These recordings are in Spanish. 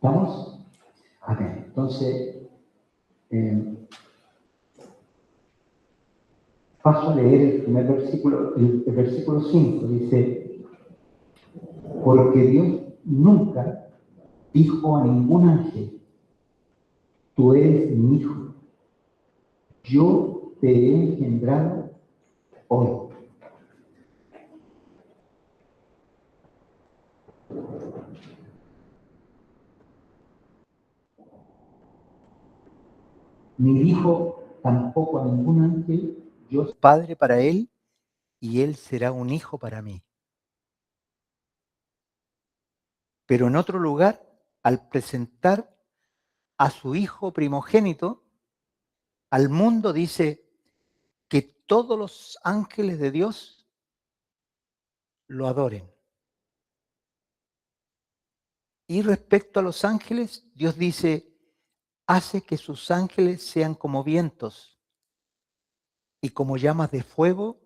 ¿Estamos? Amén. Entonces, paso a leer el primer versículo, el versículo 5, dice, porque Dios nunca dijo a ningún ángel, tú eres mi hijo, yo te he engendrado hoy. Ni dijo tampoco a ningún ángel, yo soy padre para él y él será un hijo para mí. Pero en otro lugar, al presentar a su hijo primogénito al mundo, dice que todos los ángeles de Dios lo adoren. Y respecto a los ángeles, Dios dice, hace que sus ángeles sean como vientos y como llamas de fuego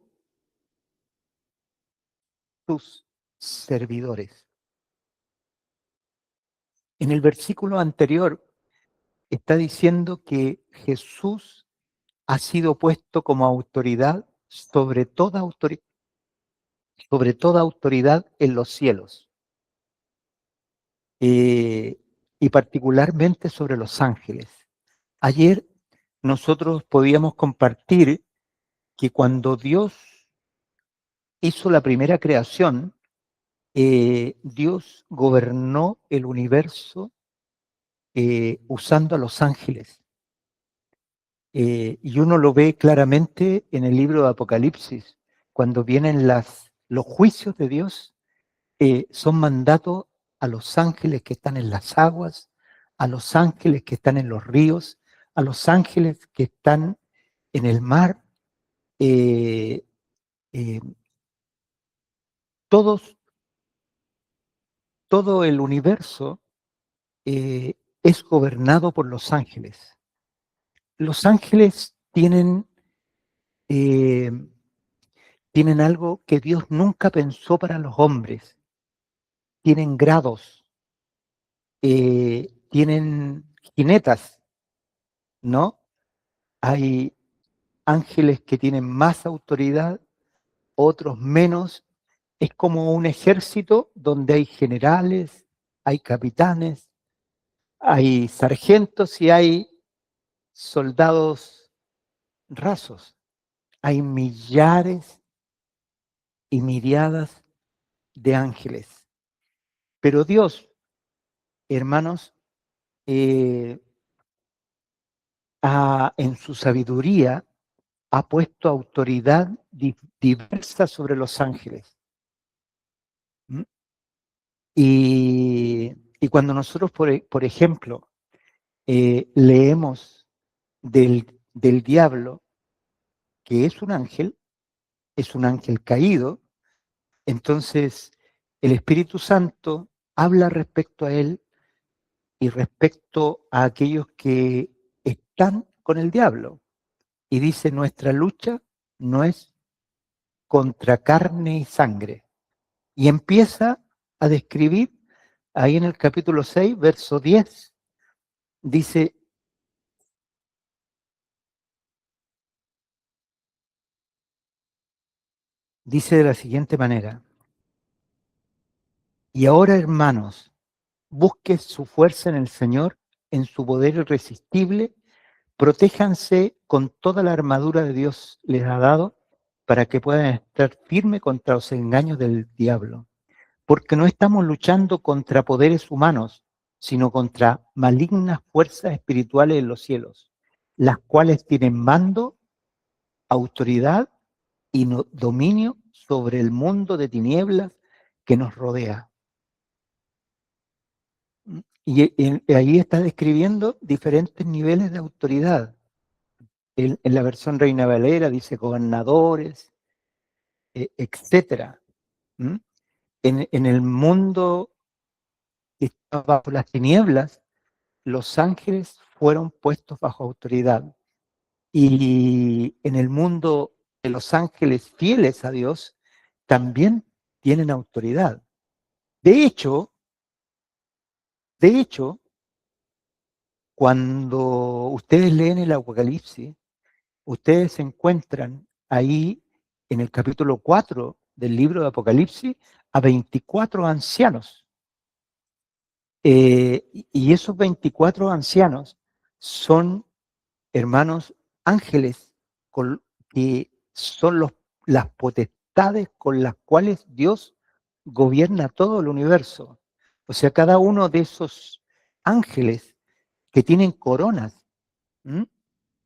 sus servidores. En el versículo anterior está diciendo que Jesús ha sido puesto como autoridad sobre toda autoridad en los cielos, y particularmente sobre los ángeles. Ayer nosotros podíamos compartir que cuando Dios hizo la primera creación, Dios gobernó el universo usando a los ángeles. Y uno lo ve claramente en el libro de Apocalipsis, cuando vienen los juicios de Dios, son mandatos a los ángeles que están en las aguas, a los ángeles que están en los ríos, a los ángeles que están en el mar. Eh, eh, todo el universo es gobernado por los ángeles. Los ángeles eh, tienen algo que Dios nunca pensó para los hombres. Tienen grados, tienen jinetas, ¿no? Hay ángeles que tienen más autoridad, otros menos. Es como un ejército donde hay generales, hay capitanes, hay sargentos y hay soldados rasos. Hay millares y miriadas de ángeles. Pero Dios, hermanos, en su sabiduría ha puesto autoridad diversa sobre los ángeles. ¿Mm? Y cuando nosotros, por ejemplo, leemos del diablo, que es un ángel caído, entonces el Espíritu Santo habla respecto a él y respecto a aquellos que están con el diablo. Y dice, nuestra lucha no es contra carne y sangre. Y empieza a describir, ahí en el capítulo 6, verso 10, dice de la siguiente manera, y ahora, hermanos, busquen su fuerza en el Señor, en su poder irresistible, protéjanse con toda la armadura de Dios les ha dado para que puedan estar firmes contra los engaños del diablo. Porque no estamos luchando contra poderes humanos, sino contra malignas fuerzas espirituales en los cielos, las cuales tienen mando, autoridad y dominio sobre el mundo de tinieblas que nos rodea. Y ahí está describiendo diferentes niveles de autoridad. En la versión Reina Valera dice gobernadores, etcétera. En el mundo que está bajo las tinieblas, los ángeles fueron puestos bajo autoridad. Y en el mundo de los ángeles fieles a Dios, también tienen autoridad. De hecho, Cuando ustedes leen el Apocalipsis, ustedes encuentran ahí en el capítulo 4 del libro de Apocalipsis a 24 ancianos. Y esos 24 ancianos son, hermanos, ángeles que son las potestades con las cuales Dios gobierna todo el universo. O sea, cada uno de esos ángeles que tienen coronas, ¿m?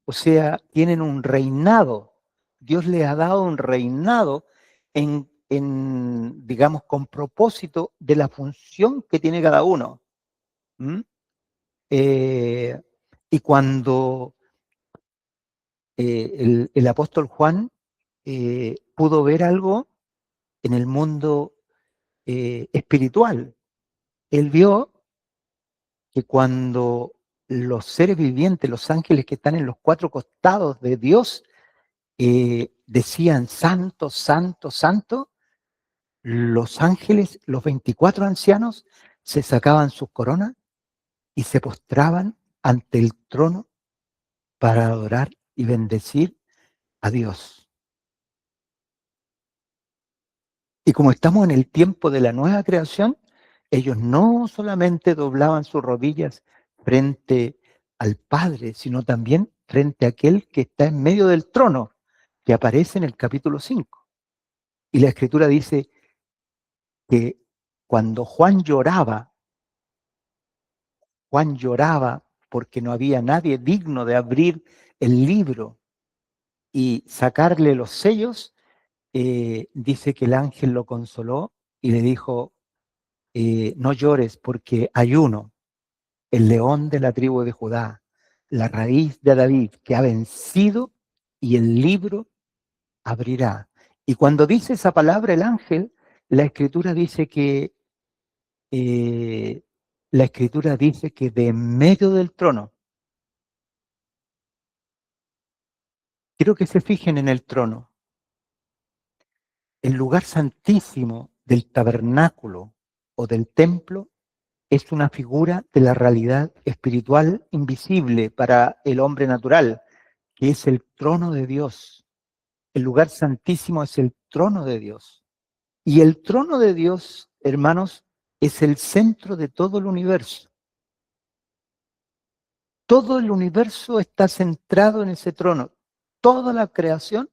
O sea, tienen un reinado. Dios les ha dado un reinado digamos, con propósito de la función que tiene cada uno. ¿M? Eh, y cuando el apóstol Juan pudo ver algo en el mundo espiritual, él vio que cuando los seres vivientes, los ángeles que están en los cuatro costados de Dios, decían santo, santo, santo, los ángeles, los 24 ancianos, se sacaban sus coronas y se postraban ante el trono para adorar y bendecir a Dios. Y como estamos en el tiempo de la nueva creación, ellos no solamente doblaban sus rodillas frente al Padre, sino también frente a aquel que está en medio del trono, que aparece en el capítulo 5. Y la Escritura dice que cuando Juan lloraba porque no había nadie digno de abrir el libro y sacarle los sellos, dice que el ángel lo consoló y le dijo, no llores porque hay uno, el león de la tribu de Judá, la raíz de David, que ha vencido y el libro abrirá. Y cuando dice esa palabra el ángel, la escritura dice que de en medio del trono, quiero que se fijen en el trono, el lugar santísimo del tabernáculo o del templo es una figura de la realidad espiritual invisible para el hombre natural, que es el trono de Dios. El lugar santísimo es el trono de Dios. Y el trono de Dios, hermanos, es el centro de todo el universo. Todo el universo está centrado en ese trono. Toda la creación.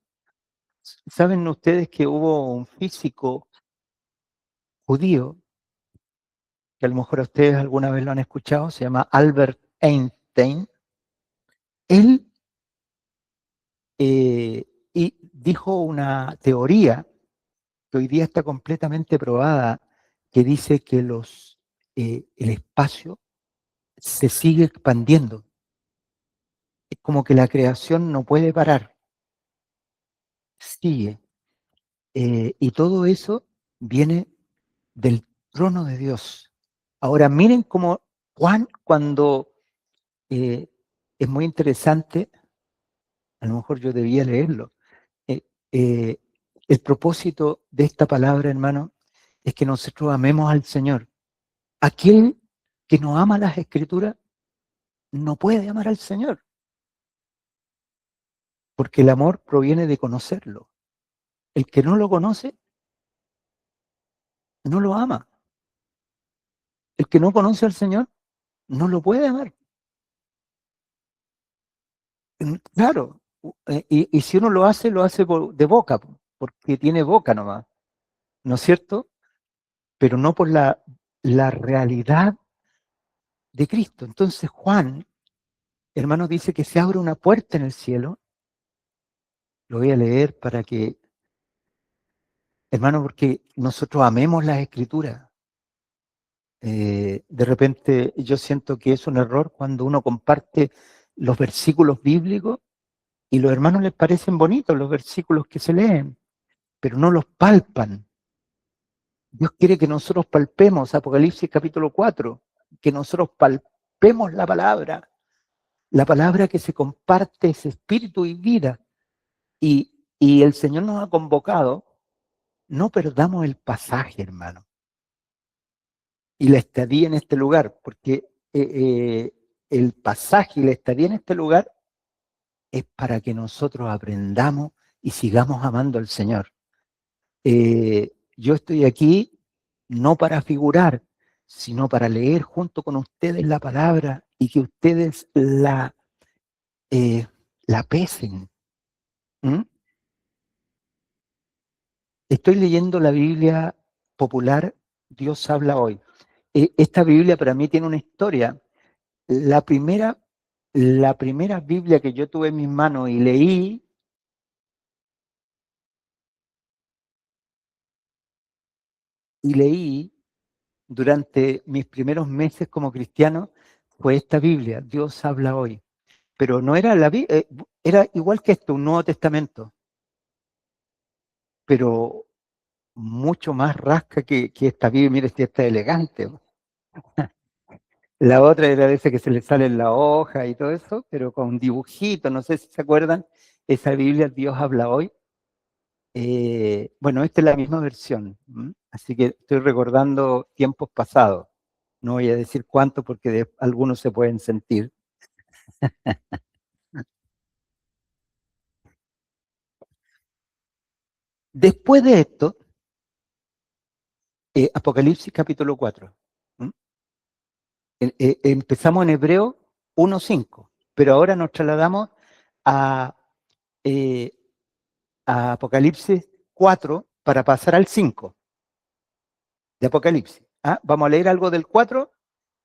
¿Saben ustedes que hubo un físico judío, que a lo mejor ustedes alguna vez lo han escuchado, se llama Albert Einstein? Él y dijo una teoría que hoy día está completamente probada, que dice que el espacio se sigue expandiendo. Es como que la creación no puede parar, sigue. Y todo eso viene del trono de Dios. Ahora miren cómo Juan, cuando es muy interesante, a lo mejor yo debía leerlo, eh, eh, el propósito de esta palabra, hermano, es que nosotros amemos al Señor. Aquel que no ama las Escrituras no puede amar al Señor, porque el amor proviene de conocerlo. El que no lo conoce, no lo ama. El que no conoce al Señor, no lo puede amar. Claro, y si uno lo hace de boca, porque tiene boca nomás, ¿no es cierto? Pero no por la realidad de Cristo. Entonces Juan, hermano, dice que se abre una puerta en el cielo. Lo voy a leer para que, hermano, porque nosotros amemos las Escrituras. De repente yo siento que es un error cuando uno comparte los versículos bíblicos y los hermanos les parecen bonitos los versículos que se leen, pero no los palpan. Dios quiere que nosotros palpemos, Apocalipsis capítulo 4, que nosotros palpemos la palabra que se comparte es espíritu y vida. Y el Señor nos ha convocado, no perdamos el pasaje, hermano, y la estadía en este lugar, porque el pasaje y la estadía en este lugar es para que nosotros aprendamos y sigamos amando al Señor. Yo estoy aquí no para figurar, sino para leer junto con ustedes la palabra y que ustedes la pesen. ¿Mm? Estoy leyendo la Biblia popular, Dios habla hoy. Esta Biblia para mí tiene una historia. La primera, la primera Biblia que yo tuve en mis manos y leí durante mis primeros meses como cristiano fue esta Biblia, Dios habla hoy. Pero no era la Biblia, era igual que esto, un Nuevo Testamento, pero mucho más rasca que esta Biblia. Mire, si esta es elegante. La otra era esa que se le sale en la hoja y todo eso, pero con dibujitos, no sé si se acuerdan, esa Biblia Dios habla hoy. Bueno, esta es la misma versión, así que estoy recordando tiempos pasados. No voy a decir cuánto porque algunos se pueden sentir. Después de esto, Apocalipsis capítulo 4. ¿Mm? Empezamos en Hebreo 1:5, pero ahora nos trasladamos a, eh, a Apocalipsis 4 para pasar al 5 de Apocalipsis. ¿Ah? Vamos a leer algo del 4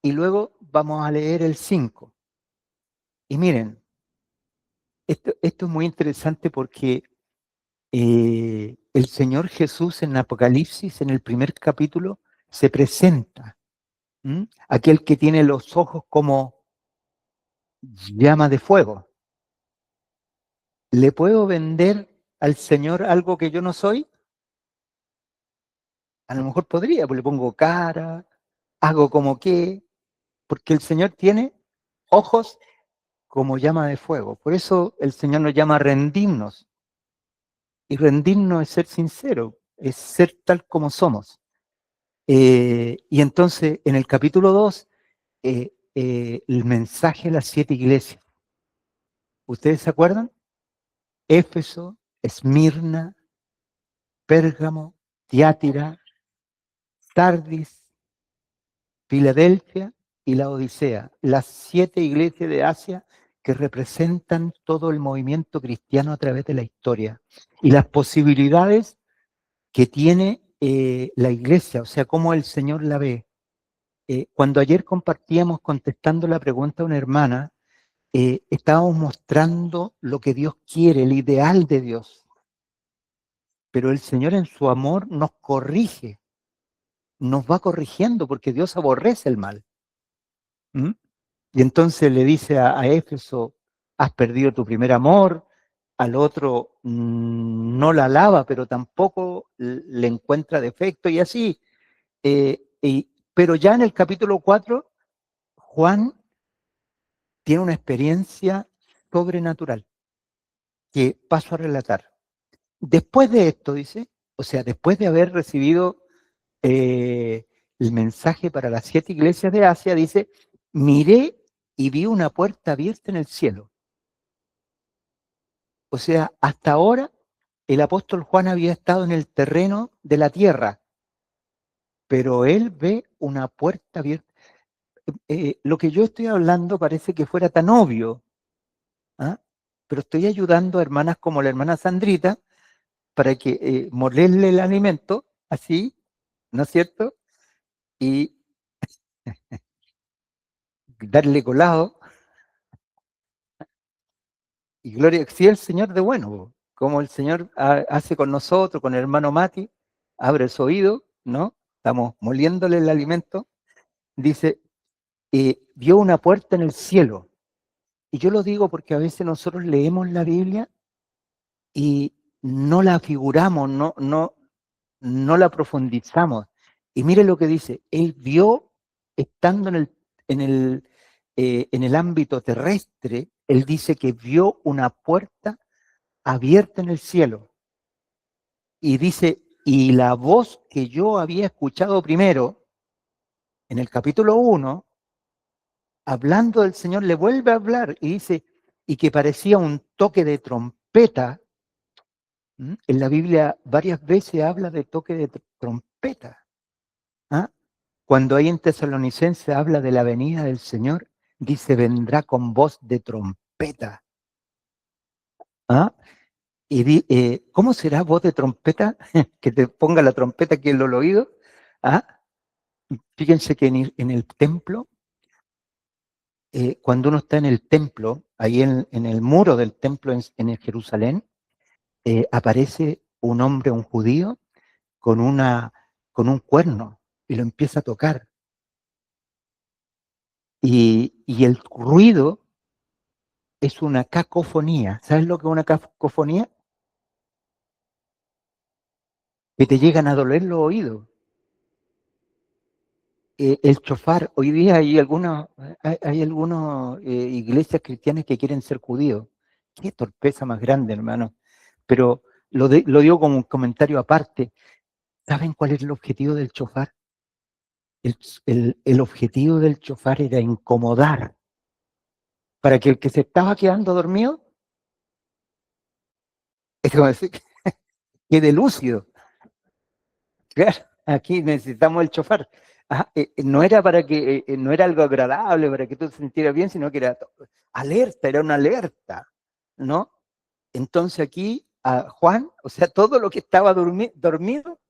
y luego vamos a leer el 5. Y miren, esto es muy interesante porque el Señor Jesús en Apocalipsis, en el primer capítulo, se presenta. Aquel que tiene los ojos como llama de fuego. ¿Le puedo vender al Señor algo que yo no soy? A lo mejor podría, pues le pongo cara, hago como que, porque el Señor tiene ojos como llama de fuego. Por eso el Señor nos llama a rendirnos. Y rendirnos es ser sincero, es ser tal como somos. Y entonces en el capítulo 2, el mensaje a las 7 iglesias. ¿Ustedes se acuerdan? Éfeso, Esmirna, Pérgamo, Tiátira, Sardis, Filadelfia y la Odisea, las 7 iglesias de Asia que representan todo el movimiento cristiano a través de la historia y las posibilidades que tiene la iglesia, o sea, cómo el Señor la ve. Cuando ayer compartíamos contestando la pregunta de una hermana, estábamos mostrando lo que Dios quiere, el ideal de Dios, pero el Señor en su amor nos corrige, nos va corrigiendo porque Dios aborrece el mal. ¿Mm? Y entonces le dice a Éfeso, has perdido tu primer amor, al otro no la alaba, pero tampoco le encuentra defecto y así. Pero ya en el capítulo 4, Juan tiene una experiencia sobrenatural que paso a relatar. Después de esto, dice, o sea, después de haber recibido el mensaje para las 7 iglesias de Asia, dice, miré y vi una puerta abierta en el cielo. O sea, hasta ahora el apóstol Juan había estado en el terreno de la tierra, pero él ve una puerta abierta. Lo que yo estoy hablando parece que fuera tan obvio, ¿ah? Pero estoy ayudando a hermanas como la hermana Sandrita para que molerle el alimento, así, ¿no es cierto? Y darle colado. Y gloria, sí, el Señor de bueno, como el Señor hace con nosotros, con el hermano Mati, abre su oído, ¿no? Estamos moliéndole el alimento. Dice, vio una puerta en el cielo. Y yo lo digo porque a veces nosotros leemos la Biblia y no la figuramos, no la profundizamos. Y mire lo que dice, él vio, estando en el ámbito terrestre, él dice que vio una puerta abierta en el cielo. Y dice, y la voz que yo había escuchado primero, en el capítulo 1, hablando del Señor, le vuelve a hablar y dice, y que parecía un toque de trompeta. En la Biblia varias veces habla de toque de trompeta. ¿Ah? Cuando ahí en Tesalonicense habla de la venida del Señor, dice, vendrá con voz de trompeta. ¿Ah? ¿Cómo será voz de trompeta? Que te ponga la trompeta aquí en el oído. ¿Ah? Fíjense que en el templo, cuando uno está en el templo, ahí en el muro del templo en el Jerusalén, aparece un hombre, un judío, con, con un cuerno y lo empieza a tocar. Y el ruido es una cacofonía. ¿Sabes lo que es una cacofonía? Que te llegan a doler los oídos. El chofar, hoy día hay algunas iglesias cristianas que quieren ser judíos. Qué torpeza más grande, hermano. Pero lo digo como un comentario aparte. ¿Saben cuál es el objetivo del chofar? El objetivo del chofar era incomodar para que el que se estaba quedando dormido, es como decir, quede lúcido. Claro, aquí necesitamos el chofar. No era para que, no era algo agradable para que tú te sintieras bien, sino que era alerta, era una alerta, ¿no? Entonces aquí a Juan, o sea, todo lo que estaba dormido,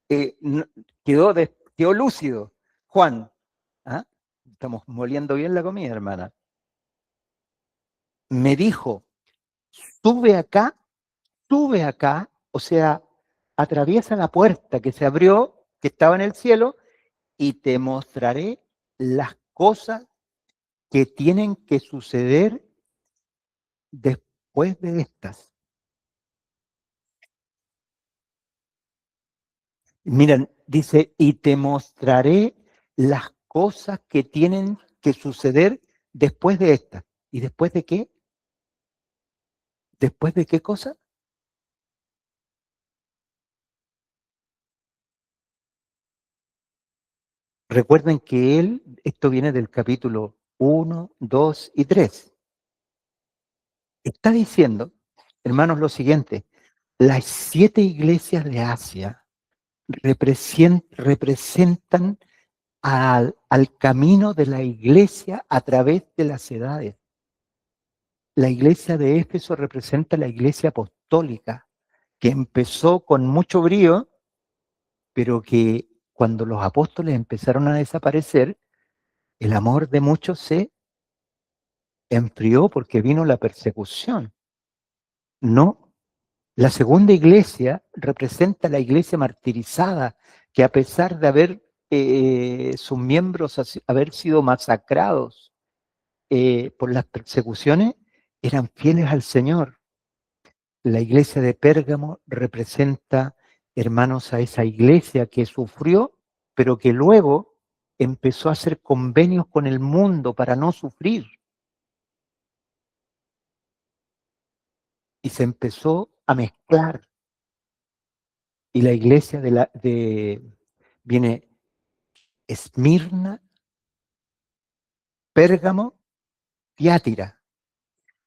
quedó, quedó lúcido. Juan, ¿ah? Estamos moliendo bien la comida, hermana. Me dijo, sube acá, o sea, atraviesa la puerta que se abrió, que estaba en el cielo, y te mostraré las cosas que tienen que suceder después de estas. Miren, dice, y te mostraré las cosas que tienen que suceder después de estas. ¿Y después de qué? ¿Después de qué cosa? Recuerden que esto viene del capítulo 1, 2 y 3. Está diciendo, hermanos, lo siguiente, las 7 iglesias de Asia representan al camino de la iglesia a través de las edades. La iglesia de Éfeso representa la iglesia apostólica, que empezó con mucho brío, pero que cuando los apóstoles empezaron a desaparecer, el amor de muchos se enfrió porque vino la persecución. No, la segunda iglesia representa la iglesia martirizada, que a pesar de haber sus miembros haber sido masacrados por las persecuciones, eran fieles al Señor. La iglesia de Pérgamo representa, hermanos, a esa iglesia que sufrió, pero que luego empezó a hacer convenios con el mundo para no sufrir. Y se empezó a mezclar. Y la iglesia viene Esmirna, Pérgamo, Tiátira.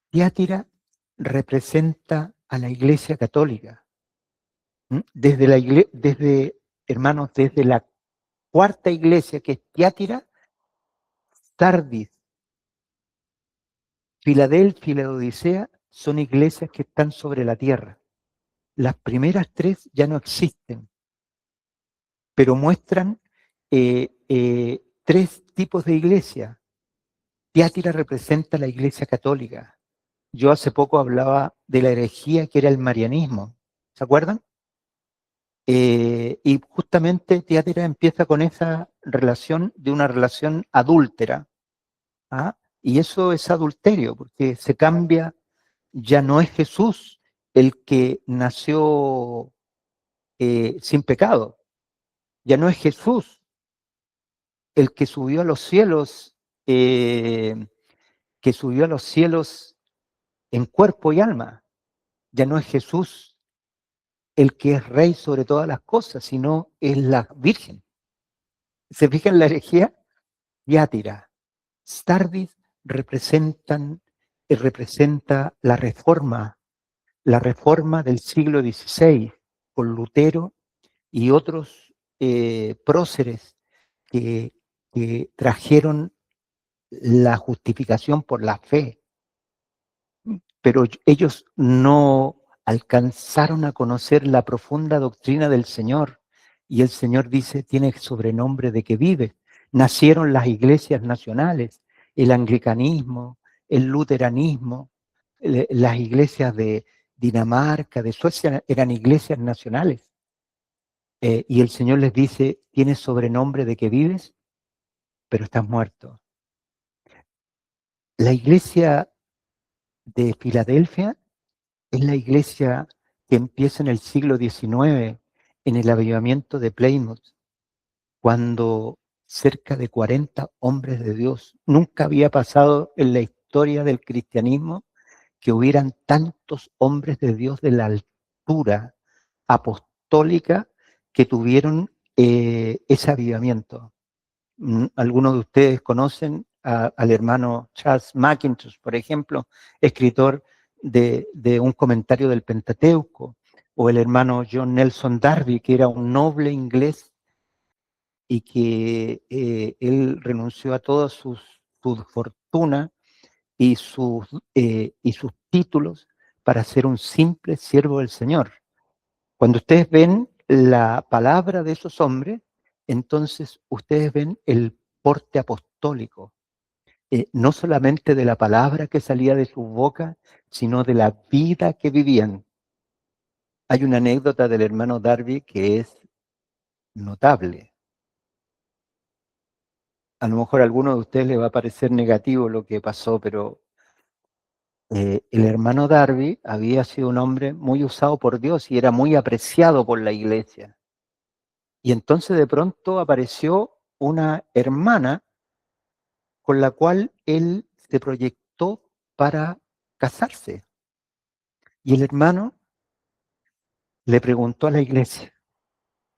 Tiátira representa a la iglesia católica. Hermanos, desde la cuarta iglesia, que es Tiátira, Sardis, Filadelfia y la Odisea son iglesias que están sobre la tierra. Las primeras 3 ya no existen, pero muestran 3 tipos de iglesia. Tiátira representa la iglesia católica. Yo hace poco hablaba de la herejía que era el marianismo. ¿Se acuerdan? Y justamente Tiátira empieza con esa relación de una relación adúltera. ¿Ah? Y eso es adulterio, porque se cambia, ya no es Jesús el que nació sin pecado, ya no es Jesús el que subió a los cielos, que subió a los cielos en cuerpo y alma, ya no es Jesús el que es rey sobre todas las cosas, sino es la Virgen. ¿Se fijan en la herejía? Tiátira. Sardis representa la reforma del siglo XVI, con Lutero y otros próceres que, que trajeron la justificación por la fe, pero ellos no alcanzaron a conocer la profunda doctrina del Señor. Y el Señor dice, tiene sobrenombre de que vive. Nacieron las iglesias nacionales, el anglicanismo, el luteranismo, las iglesias de Dinamarca, de Suecia, eran iglesias nacionales. Y el Señor les dice, tienes sobrenombre de que vives, pero estás muerto. La iglesia de Filadelfia es la iglesia que empieza en el siglo XIX, en el avivamiento de Plymouth, cuando cerca de 40 hombres de Dios, nunca había pasado en la historia del cristianismo que hubieran tantos hombres de Dios de la altura apostólica que tuvieron ese avivamiento. Algunos de ustedes conocen al hermano Charles Mackintosh, por ejemplo, escritor de un comentario del Pentateuco, o el hermano John Nelson Darby, que era un noble inglés y que él renunció a toda su fortuna y sus títulos para ser un simple siervo del Señor. Cuando ustedes ven la palabra de esos hombres, entonces ustedes ven el porte apostólico, no solamente de la palabra que salía de su boca, sino de la vida que vivían. Hay una anécdota del hermano Darby que es notable. A lo mejor a alguno de ustedes le va a parecer negativo lo que pasó, pero el hermano Darby había sido un hombre muy usado por Dios y era muy apreciado por la iglesia. Y entonces de pronto apareció una hermana con la cual él se proyectó para casarse. Y el hermano le preguntó a la iglesia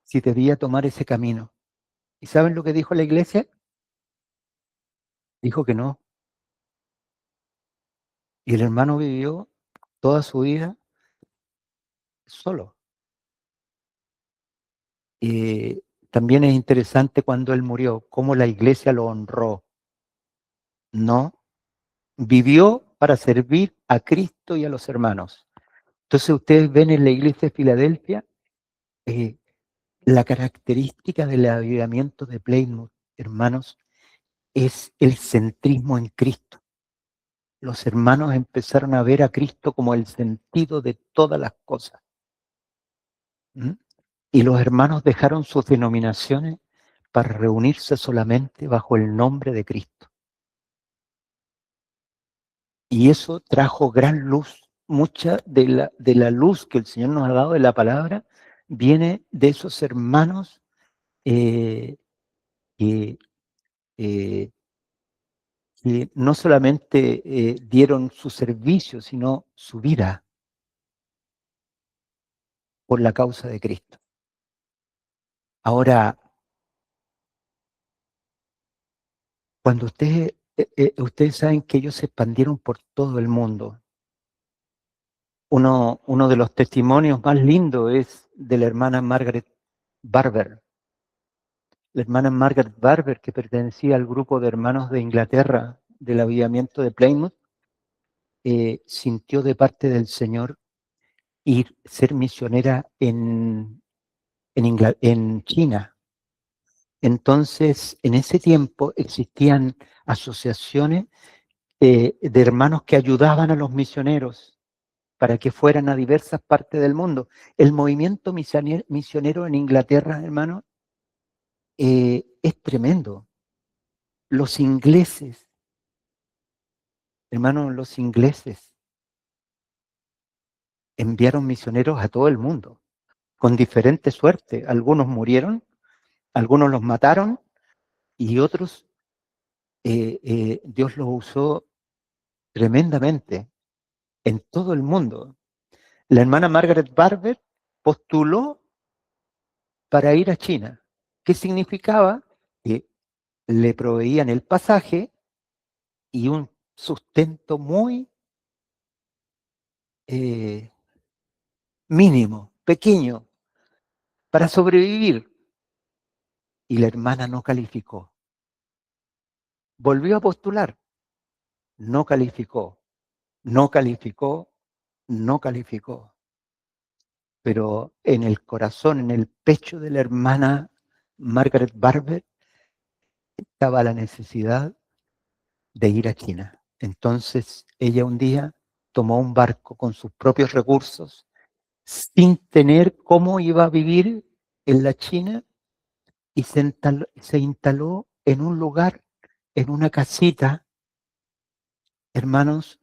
si debía tomar ese camino. ¿Y saben lo que dijo la iglesia? Dijo que no. Y el hermano vivió toda su vida solo. También es interesante cuando él murió, cómo la iglesia lo honró. No, vivió para servir a Cristo y a los hermanos. Entonces ustedes ven en la iglesia de Filadelfia la característica del avivamiento de Plymouth, hermanos, es el centrismo en Cristo. Los hermanos empezaron a ver a Cristo como el sentido de todas las cosas. ¿Mm? Y los hermanos dejaron sus denominaciones para reunirse solamente bajo el nombre de Cristo. Y eso trajo gran luz. Mucha de la luz que el Señor nos ha dado de la palabra viene de esos hermanos que, eh, que no solamente dieron su servicio, sino su vida por la causa de Cristo. Ahora, cuando ustedes saben que ellos se expandieron por todo el mundo, uno de los testimonios más lindos es de la hermana Margaret Barber. La hermana Margaret Barber, que pertenecía al grupo de hermanos de Inglaterra del avivamiento de Plymouth, sintió de parte del Señor ser misionera en China. Entonces, en ese tiempo existían asociaciones de hermanos que ayudaban a los misioneros para que fueran a diversas partes del mundo. El movimiento misionero en Inglaterra, hermano, es tremendo. Los ingleses, hermano, los ingleses enviaron misioneros a todo el mundo, con diferente suerte. Algunos murieron, algunos los mataron y otros Dios los usó tremendamente en todo el mundo. La hermana Margaret Barber postuló para ir a China. ¿Qué significaba? Que le proveían el pasaje y un sustento muy mínimo, pequeño, para sobrevivir. Y la hermana no calificó. Volvió a postular, no calificó, no calificó, no calificó. Pero en el corazón, en el pecho de la hermana Margaret Barber, estaba la necesidad de ir a China. Entonces ella un día tomó un barco con sus propios recursos, sin tener cómo iba a vivir en la China, y se instaló en un lugar, en una casita, hermanos,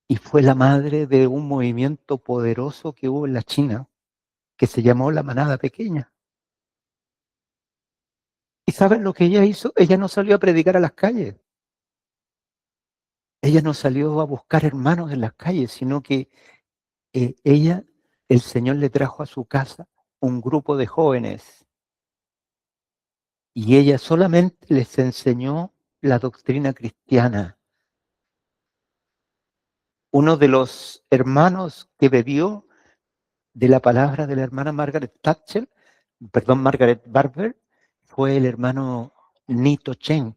y fue la madre de un movimiento poderoso que hubo en la China, que se llamó la Manada Pequeña. ¿Y saben lo que ella hizo? Ella no salió a predicar a las calles. Ella no salió a buscar hermanos en las calles, sino que ella, el Señor le trajo a su casa un grupo de jóvenes y ella solamente les enseñó la doctrina cristiana. Uno de los hermanos que bebió de la palabra de la hermana Margaret Barber, fue el hermano Nito Cheng,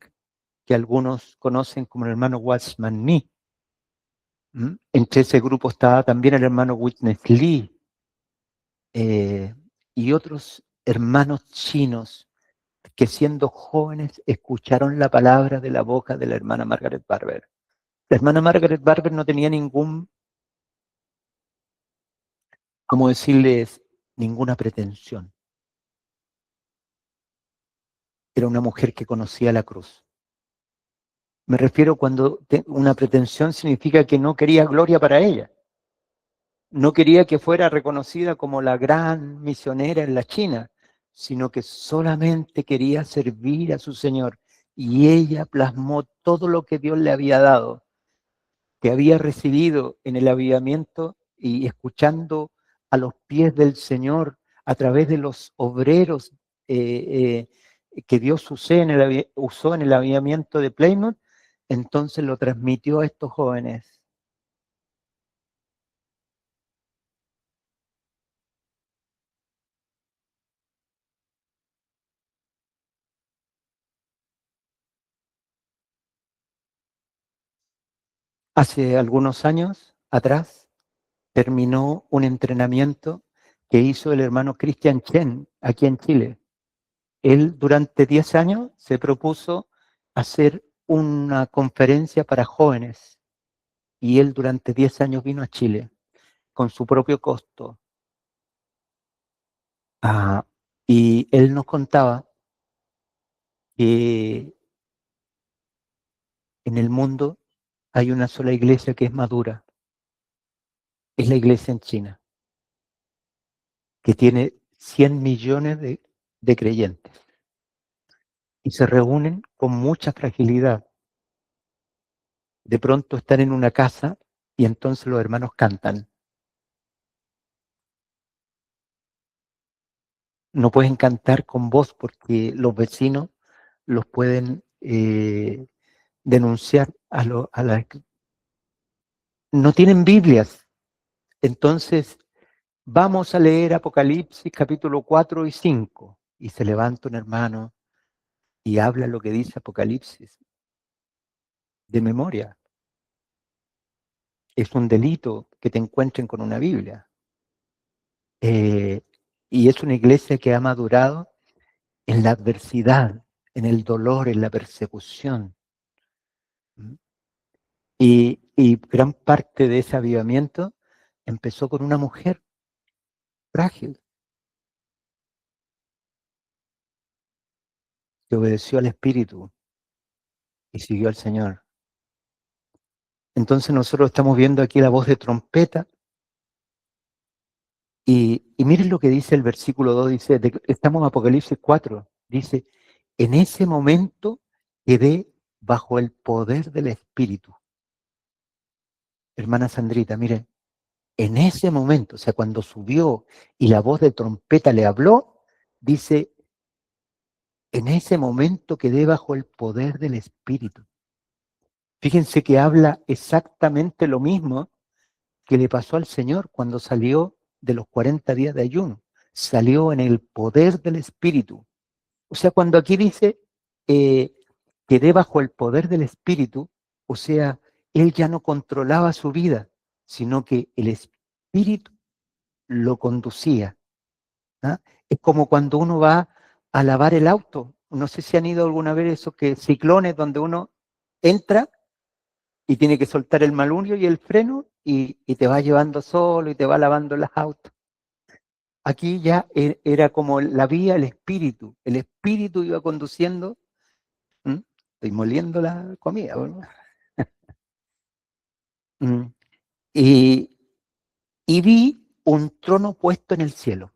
que algunos conocen como el hermano Watchman Nee. Entre ese grupo estaba también el hermano Witness Lee, y otros hermanos chinos que siendo jóvenes escucharon la palabra de la boca de la hermana Margaret Barber. La hermana Margaret Barber no tenía ¿cómo decirles? Ninguna pretensión. Era una mujer que conocía la cruz. Me refiero cuando una pretensión significa que no quería gloria para ella. No quería que fuera reconocida como la gran misionera en la China, sino que solamente quería servir a su Señor. Y ella plasmó todo lo que Dios le había dado, que había recibido en el avivamiento, y escuchando a los pies del Señor a través de los obreros que Dios usó en el avivamiento de Plymouth. Entonces lo transmitió a estos jóvenes. Hace algunos años atrás terminó un entrenamiento que hizo el hermano Christian Chen aquí en Chile. Él durante 10 años se propuso hacer una conferencia para jóvenes, y él durante 10 años vino a Chile con su propio costo. Ah, y él nos contaba que en el mundo hay una sola iglesia que es madura, es la iglesia en China, que tiene 100 millones de creyentes, y se reúnen con mucha fragilidad. De pronto están en una casa y entonces los hermanos cantan. No pueden cantar con voz porque los vecinos los pueden denunciar a la... No tienen Biblias. Entonces, vamos a leer Apocalipsis capítulo 4 y 5. Y se levanta un hermano y habla lo que dice Apocalipsis de memoria. Es un delito que te encuentren con una Biblia. Y es una iglesia que ha madurado en la adversidad, en el dolor, en la persecución. Y gran parte de ese avivamiento empezó con una mujer frágil que obedeció al Espíritu y siguió al Señor. Entonces nosotros estamos viendo aquí la voz de trompeta, y miren lo que dice el versículo 2, dice, estamos en Apocalipsis 4, dice, en ese momento quedé bajo el poder del Espíritu. Hermana Sandrita, miren, en ese momento, o sea, cuando subió y la voz de trompeta le habló, dice, en ese momento quedé bajo el poder del Espíritu. Fíjense que habla exactamente lo mismo que le pasó al Señor cuando salió de los 40 días de ayuno. Salió en el poder del Espíritu. O sea, cuando aquí dice quedé bajo el poder del Espíritu, o sea, él ya no controlaba su vida, sino que el Espíritu lo conducía. ¿Ah? Es como cuando uno va a lavar el auto. No sé si han ido alguna vez esos ciclones donde uno entra y tiene que soltar el manubrio y el freno y te va llevando solo y te va lavando los autos. Aquí ya era como la vía, el espíritu iba conduciendo. ¿Mm? Estoy moliendo la comida, ¿verdad? Mm. Y, y vi un trono puesto en el cielo.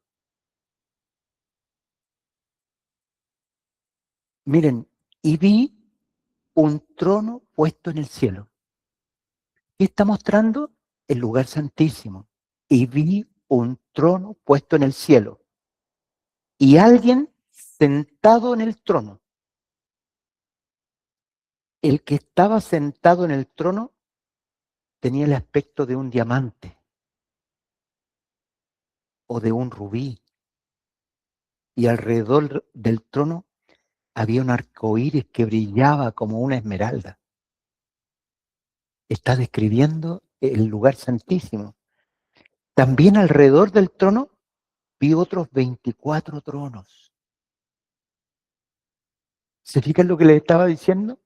Miren, y vi un trono puesto en el cielo. ¿Qué está mostrando? El lugar santísimo. Y vi un trono puesto en el cielo. Y alguien sentado en el trono. El que estaba sentado en el trono tenía el aspecto de un diamante o de un rubí. Y alrededor del trono había un arco iris que brillaba como una esmeralda. Está describiendo el lugar santísimo. También alrededor del trono vi otros 24 tronos. ¿Se fijan lo que les estaba diciendo?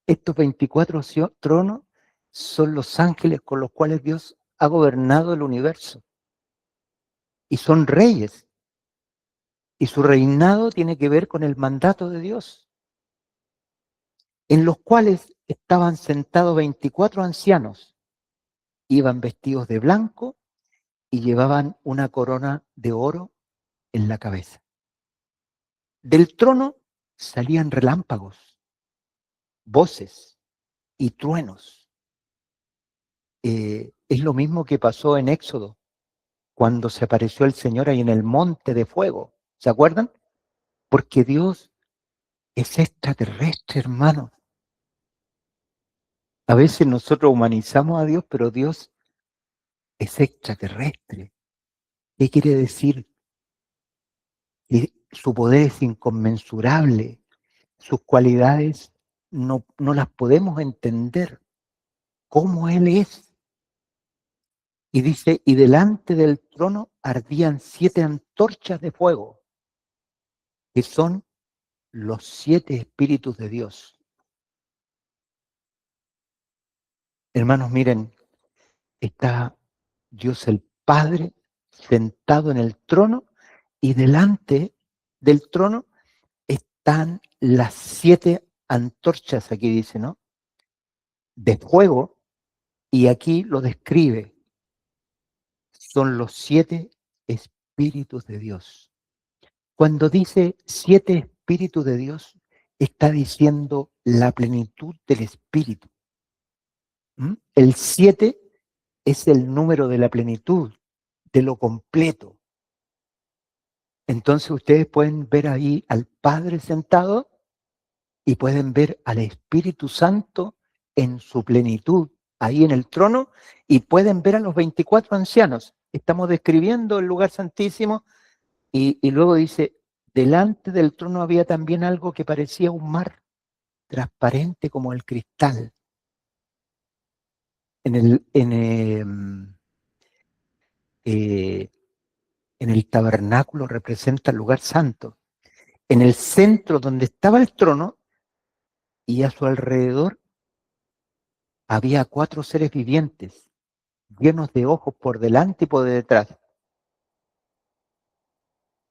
Estos 24 tronos son los ángeles con los cuales Dios ha gobernado el universo. Y son reyes. Y su reinado tiene que ver con el mandato de Dios, en los cuales estaban sentados 24 ancianos. Iban vestidos de blanco y llevaban una corona de oro en la cabeza. Del trono salían relámpagos, voces y truenos. Es lo mismo que pasó en Éxodo, cuando se apareció el Señor ahí en el monte de fuego. ¿Se acuerdan? Porque Dios es extraterrestre, hermano. A veces nosotros humanizamos a Dios, pero Dios es extraterrestre. ¿Qué quiere decir? Que su poder es inconmensurable, sus cualidades no las podemos entender. ¿Cómo Él es? Y dice, y delante del trono ardían 7 antorchas de fuego, que son los 7 espíritus de Dios. Hermanos, miren, está Dios el Padre sentado en el trono y delante del trono están las 7 antorchas, aquí dice, ¿no? De fuego, y aquí lo describe. Son los 7 espíritus de Dios. Cuando dice 7 espíritus de Dios, está diciendo la plenitud del espíritu. El 7 es el número de la plenitud, de lo completo. Entonces ustedes pueden ver ahí al Padre sentado y pueden ver al Espíritu Santo en su plenitud, ahí en el trono, y pueden ver a los 24 ancianos. Estamos describiendo el lugar santísimo y luego dice, delante del trono había también algo que parecía un mar, transparente como el cristal. En el, en, eh, en el tabernáculo representa el lugar santo. En el centro donde estaba el trono y a su alrededor había 4 seres vivientes, llenos de ojos por delante y por detrás.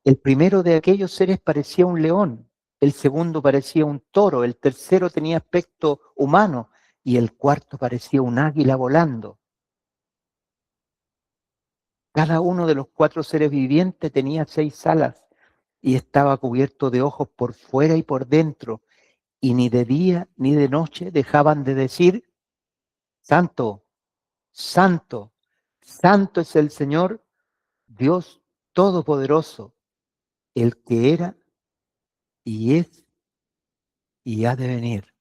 El primero de aquellos seres parecía un león, el segundo parecía un toro, el tercero tenía aspecto humano y el cuarto parecía un águila volando. Cada uno de los 4 seres vivientes tenía 6 alas y estaba cubierto de ojos por fuera y por dentro, y ni de día ni de noche dejaban de decir, Santo, Santo, Santo es el Señor, Dios Todopoderoso, el que era y es y ha de venir.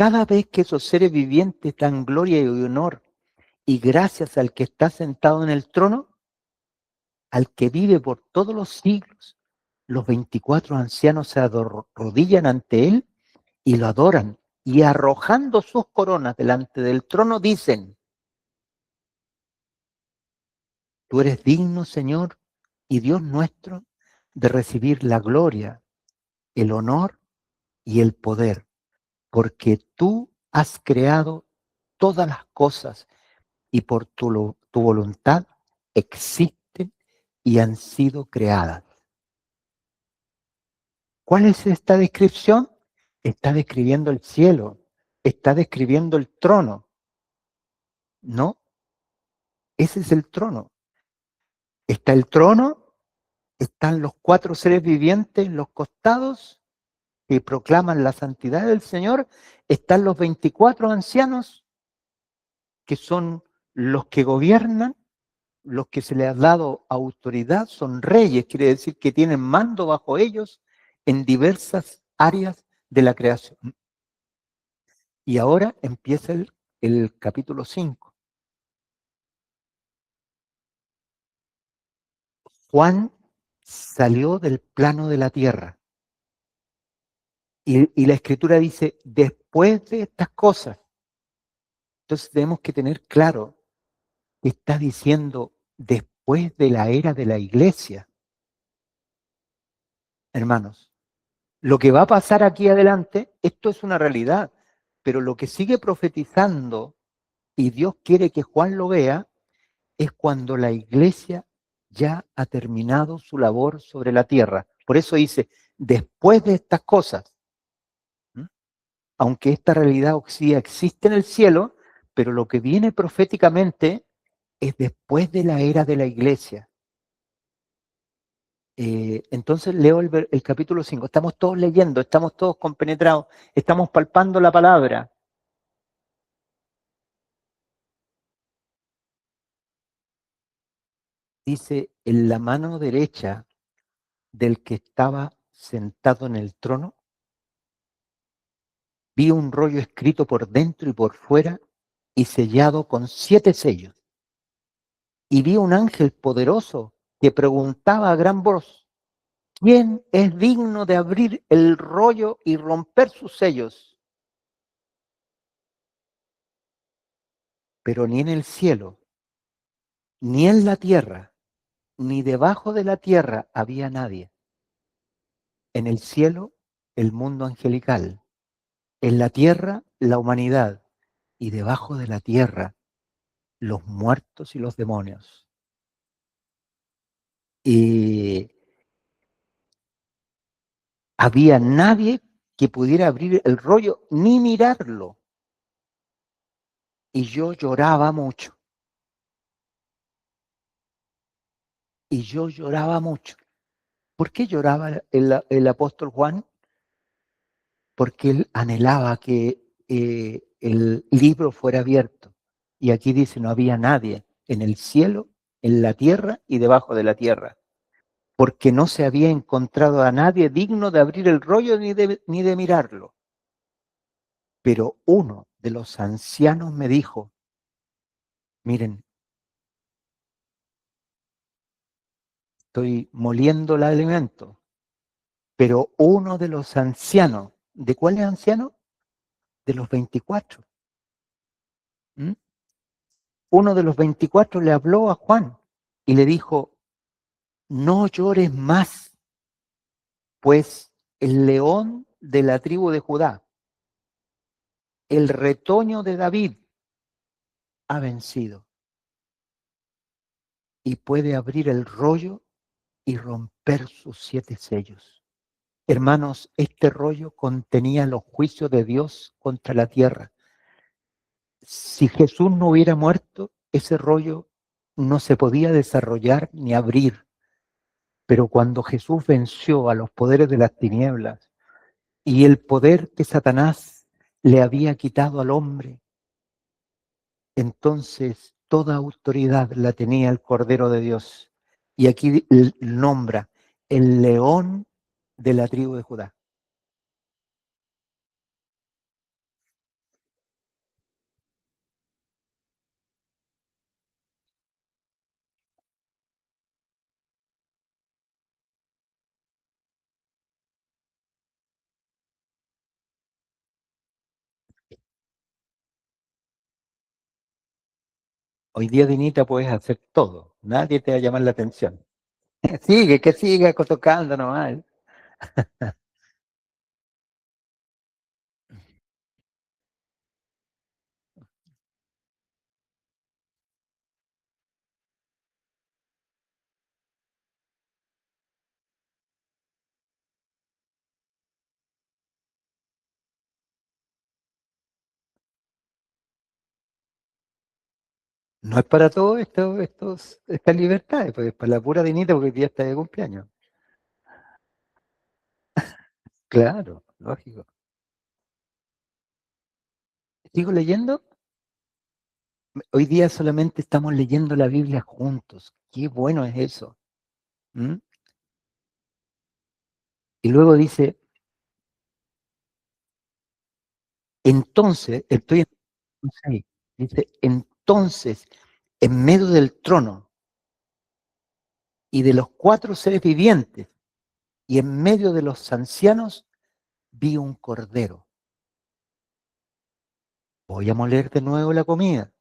cada vez que esos seres vivientes dan gloria y honor y gracias al que está sentado en el trono, al que vive por todos los siglos, los 24 ancianos se arrodillan ante él y lo adoran. Y arrojando sus coronas delante del trono dicen, tú eres digno, Señor, y Dios nuestro, de recibir la gloria, el honor y el poder, porque tú has creado todas las cosas y por tu voluntad existen y han sido creadas. ¿Cuál es esta descripción? Está describiendo el cielo, está describiendo el trono. No, ese es el trono. Está el trono, están los 4 seres vivientes en los costados que proclaman la santidad del Señor, están los 24 ancianos que son los que gobiernan, los que se les ha dado autoridad, son reyes, quiere decir que tienen mando bajo ellos en diversas áreas de la creación. Y ahora empieza el capítulo 5. Juan salió del plano de la tierra. Y la escritura dice, después de estas cosas. Entonces tenemos que tener claro que está diciendo después de la era de la iglesia. Hermanos, lo que va a pasar aquí adelante, esto es una realidad, pero lo que sigue profetizando y Dios quiere que Juan lo vea, es cuando la iglesia ya ha terminado su labor sobre la tierra. Por eso dice, después de estas cosas, ¿m? Aunque esta realidad sí existe en el cielo, pero lo que viene proféticamente es después de la era de la iglesia. Entonces leo el capítulo 5. Estamos todos leyendo, estamos todos compenetrados, estamos palpando la palabra. Dice, en la mano derecha del que estaba sentado en el trono, vi un rollo escrito por dentro y por fuera y sellado con 7 sellos. Y vi un ángel poderoso que preguntaba a gran voz, ¿quién es digno de abrir el rollo y romper sus sellos? Pero ni en el cielo, ni en la tierra, ni debajo de la tierra había nadie. En el cielo, el mundo angelical. En la tierra, la humanidad. Y debajo de la tierra, los muertos y los demonios. Y había nadie que pudiera abrir el rollo ni mirarlo. Y yo lloraba mucho. Y yo lloraba mucho. ¿Por qué lloraba el apóstol Juan? Porque él anhelaba que el libro fuera abierto. Y aquí dice, no había nadie en el cielo, en la tierra y debajo de la tierra. Porque no se había encontrado a nadie digno de abrir el rollo ni de mirarlo. Pero uno de los ancianos me dijo, miren, estoy moliendo el alimento, pero uno de los ancianos, ¿de cuáles ancianos? De los 24. ¿Mm? Uno de los 24 le habló a Juan y le dijo, no llores más, pues el león de la tribu de Judá, el retoño de David, ha vencido y puede abrir el rollo y romper sus 7 sellos. Hermanos, este rollo contenía los juicios de Dios contra la tierra. Si Jesús no hubiera muerto, ese rollo no se podía desarrollar ni abrir. Pero cuando Jesús venció a los poderes de las tinieblas y el poder que Satanás le había quitado al hombre, entonces toda autoridad la tenía el Cordero de Dios. Y aquí nombra el león de la tribu de Judá. Hoy día, Dinita, puedes hacer todo. Nadie te va a llamar la atención. Sigue, que siga tocando nomás. No es para todo esta libertad, pues es para la pura Dinita porque hoy día está de cumpleaños. Claro, lógico. ¿Sigo leyendo? Hoy día solamente estamos leyendo la Biblia juntos. Qué bueno es eso. ¿Mm? Y luego dice, entonces, estoy en 6, dice, entonces, en medio del trono y de los 4 seres vivientes y en medio de los ancianos, vi un cordero. Voy a moler de nuevo la comida.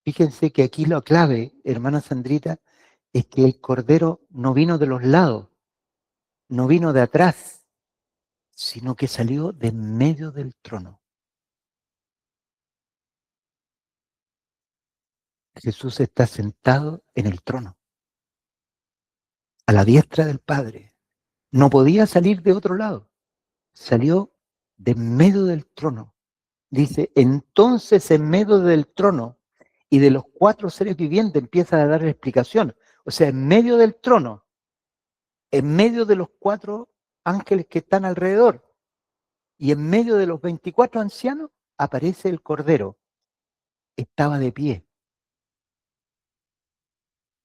Fíjense que aquí lo clave, hermana Sandrita, es que el cordero no vino de los lados, no vino de atrás, sino que salió de en medio del trono. Jesús está sentado en el trono, a la diestra del Padre. No podía salir de otro lado, salió de en medio del trono. Dice, entonces en medio del trono y de los 4 seres vivientes empieza a dar la explicación. O sea, en medio del trono, en medio de los 4 ángeles que están alrededor y en medio de los 24 ancianos aparece el Cordero. Estaba de pie,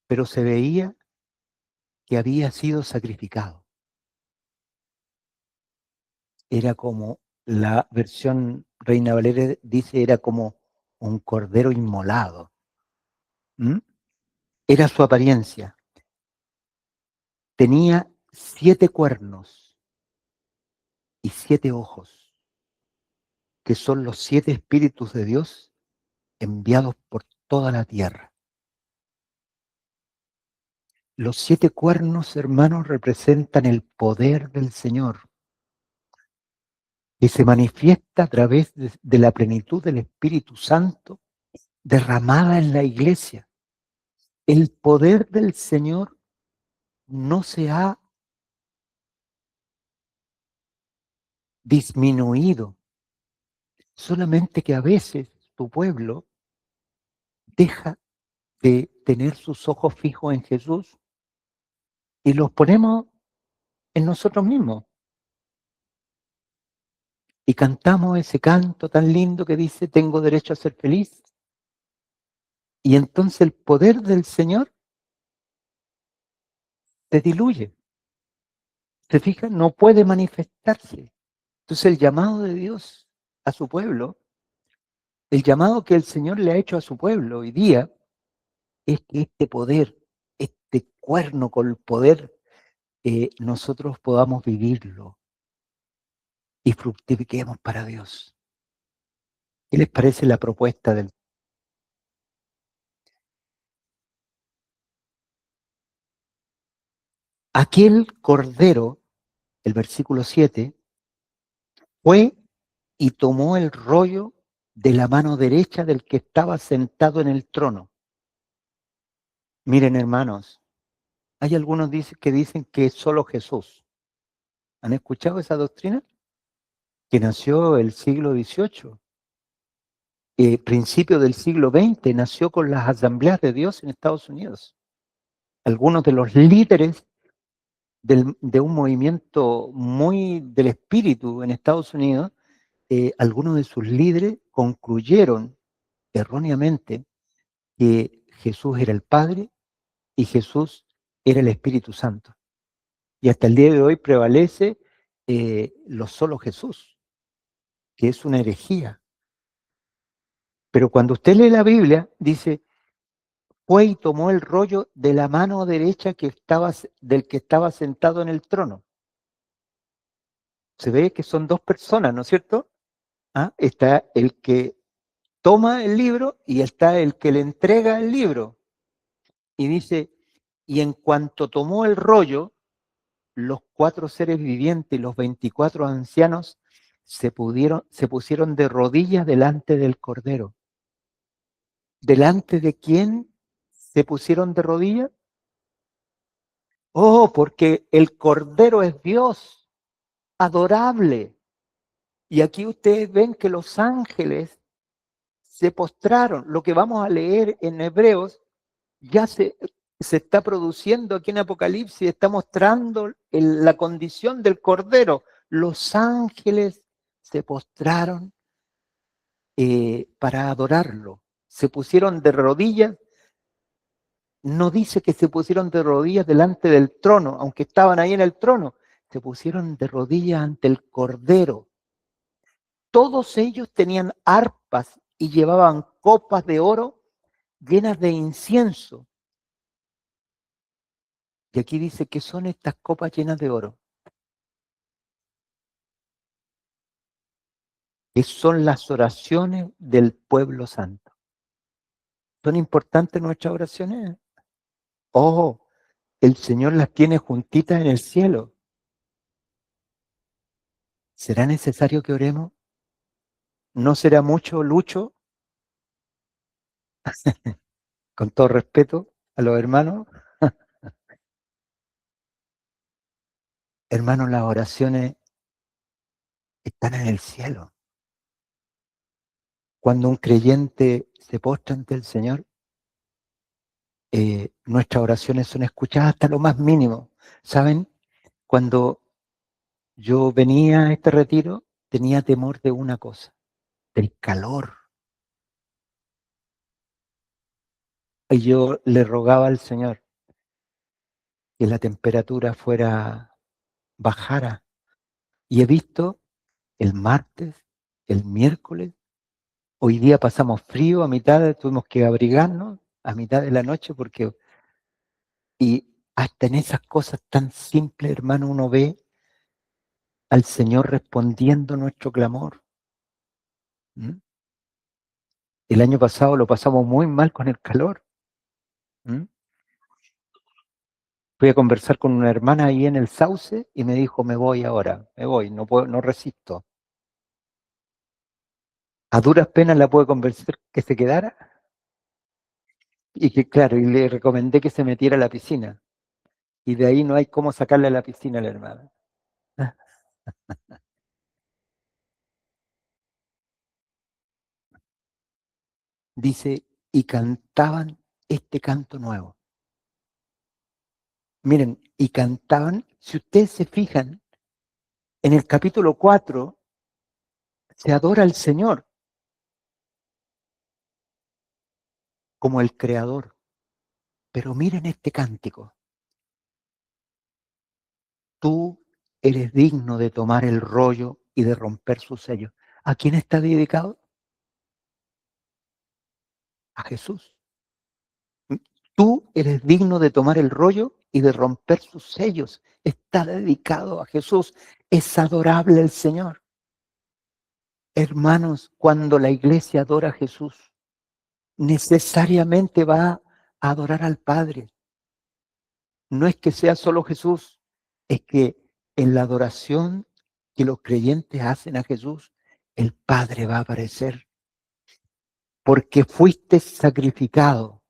pero se veía que había sido sacrificado. Era como, la versión Reina Valera dice, era como un cordero inmolado. ¿Mm? Era su apariencia. Tenía 7 cuernos y 7 ojos, que son los 7 espíritus de Dios enviados por toda la tierra. Los 7 cuernos, hermanos, representan el poder del Señor, que se manifiesta a través de la plenitud del Espíritu Santo derramada en la iglesia. El poder del Señor no se ha disminuido, solamente que a veces tu pueblo deja de tener sus ojos fijos en Jesús y los ponemos en nosotros mismos. Y cantamos ese canto tan lindo que dice, tengo derecho a ser feliz. Y entonces el poder del Señor se diluye. ¿Se fijan? No puede manifestarse. Entonces el llamado de Dios a su pueblo, el llamado que el Señor le ha hecho a su pueblo hoy día, es que este poder, este cuerno con el poder, nosotros podamos vivirlo y fructifiquemos para Dios. ¿Qué les parece la propuesta del... Aquel cordero, el versículo 7, fue y tomó el rollo de la mano derecha del que estaba sentado en el trono. Miren, hermanos, hay algunos que dicen que es solo Jesús. ¿Han escuchado esa doctrina? Que nació el siglo XVIII, principio del siglo XX, nació con las asambleas de Dios en Estados Unidos. Algunos de los líderes de un movimiento muy del espíritu en Estados Unidos, algunos de sus líderes concluyeron erróneamente que Jesús era el Padre y Jesús era el Espíritu Santo. Y hasta el día de hoy prevalece lo solo Jesús, que es una herejía. Pero cuando usted lee la Biblia, dice, fue y tomó el rollo de la mano derecha del que estaba sentado en el trono. Se ve que son 2 personas, ¿no es cierto? ¿Ah? Está el que toma el libro y está el que le entrega el libro. Y dice, y en cuanto tomó el rollo, los 4 seres vivientes y los 24 ancianos se pusieron de rodillas delante del Cordero. ¿Delante de quién se pusieron de rodillas? Oh, porque el Cordero es Dios, adorable. Y aquí ustedes ven que los ángeles se postraron. Lo que vamos a leer en Hebreos ya se está produciendo aquí en Apocalipsis, está mostrando la condición del Cordero. Los ángeles se postraron para adorarlo. Se pusieron de rodillas. No dice que se pusieron de rodillas delante del trono, aunque estaban ahí en el trono. Se pusieron de rodillas ante el Cordero. Todos ellos tenían arpas y llevaban copas de oro llenas de incienso. Y aquí dice que son estas copas llenas de oro. Que son las oraciones del pueblo santo. ¿Son importantes nuestras oraciones? Oh, el Señor las tiene juntitas en el cielo. ¿Será necesario que oremos? ¿No será mucho, Lucho? Con todo respeto a los hermanos. Hermanos, las oraciones están en el cielo. Cuando un creyente se postra ante el Señor, nuestras oraciones son escuchadas hasta lo más mínimo. ¿Saben? Cuando yo venía a este retiro, tenía temor de una cosa, del calor. Y yo le rogaba al Señor que la temperatura bajara. Y he visto el martes, el miércoles, hoy día pasamos frío tuvimos que abrigarnos a mitad de la noche y hasta en esas cosas tan simples, hermano, uno ve al Señor respondiendo nuestro clamor. ¿Mm? El año pasado lo pasamos muy mal con el calor. ¿Mm? Fui a conversar con una hermana ahí en el Sauce y me dijo, me voy ahora, me voy, no puedo, no resisto. A duras penas la pude convencer que se quedara y que, claro, y le recomendé que se metiera a la piscina. Y de ahí no hay cómo sacarle a la piscina a la hermana. Dice, y cantaban este canto nuevo. Miren, y cantaban, si ustedes se fijan, en el capítulo 4 se adora al Señor como el Creador. Pero miren este cántico. Tú eres digno de tomar el rollo y de romper su sello. ¿A quién está dedicado? A Jesús. Tú eres digno de tomar el rollo y de romper sus sellos. Está dedicado a Jesús. Es adorable el Señor. Hermanos, cuando la iglesia adora a Jesús, necesariamente va a adorar al Padre. No es que sea solo Jesús, es que en la adoración que los creyentes hacen a Jesús, el Padre va a aparecer. Porque fuiste sacrificado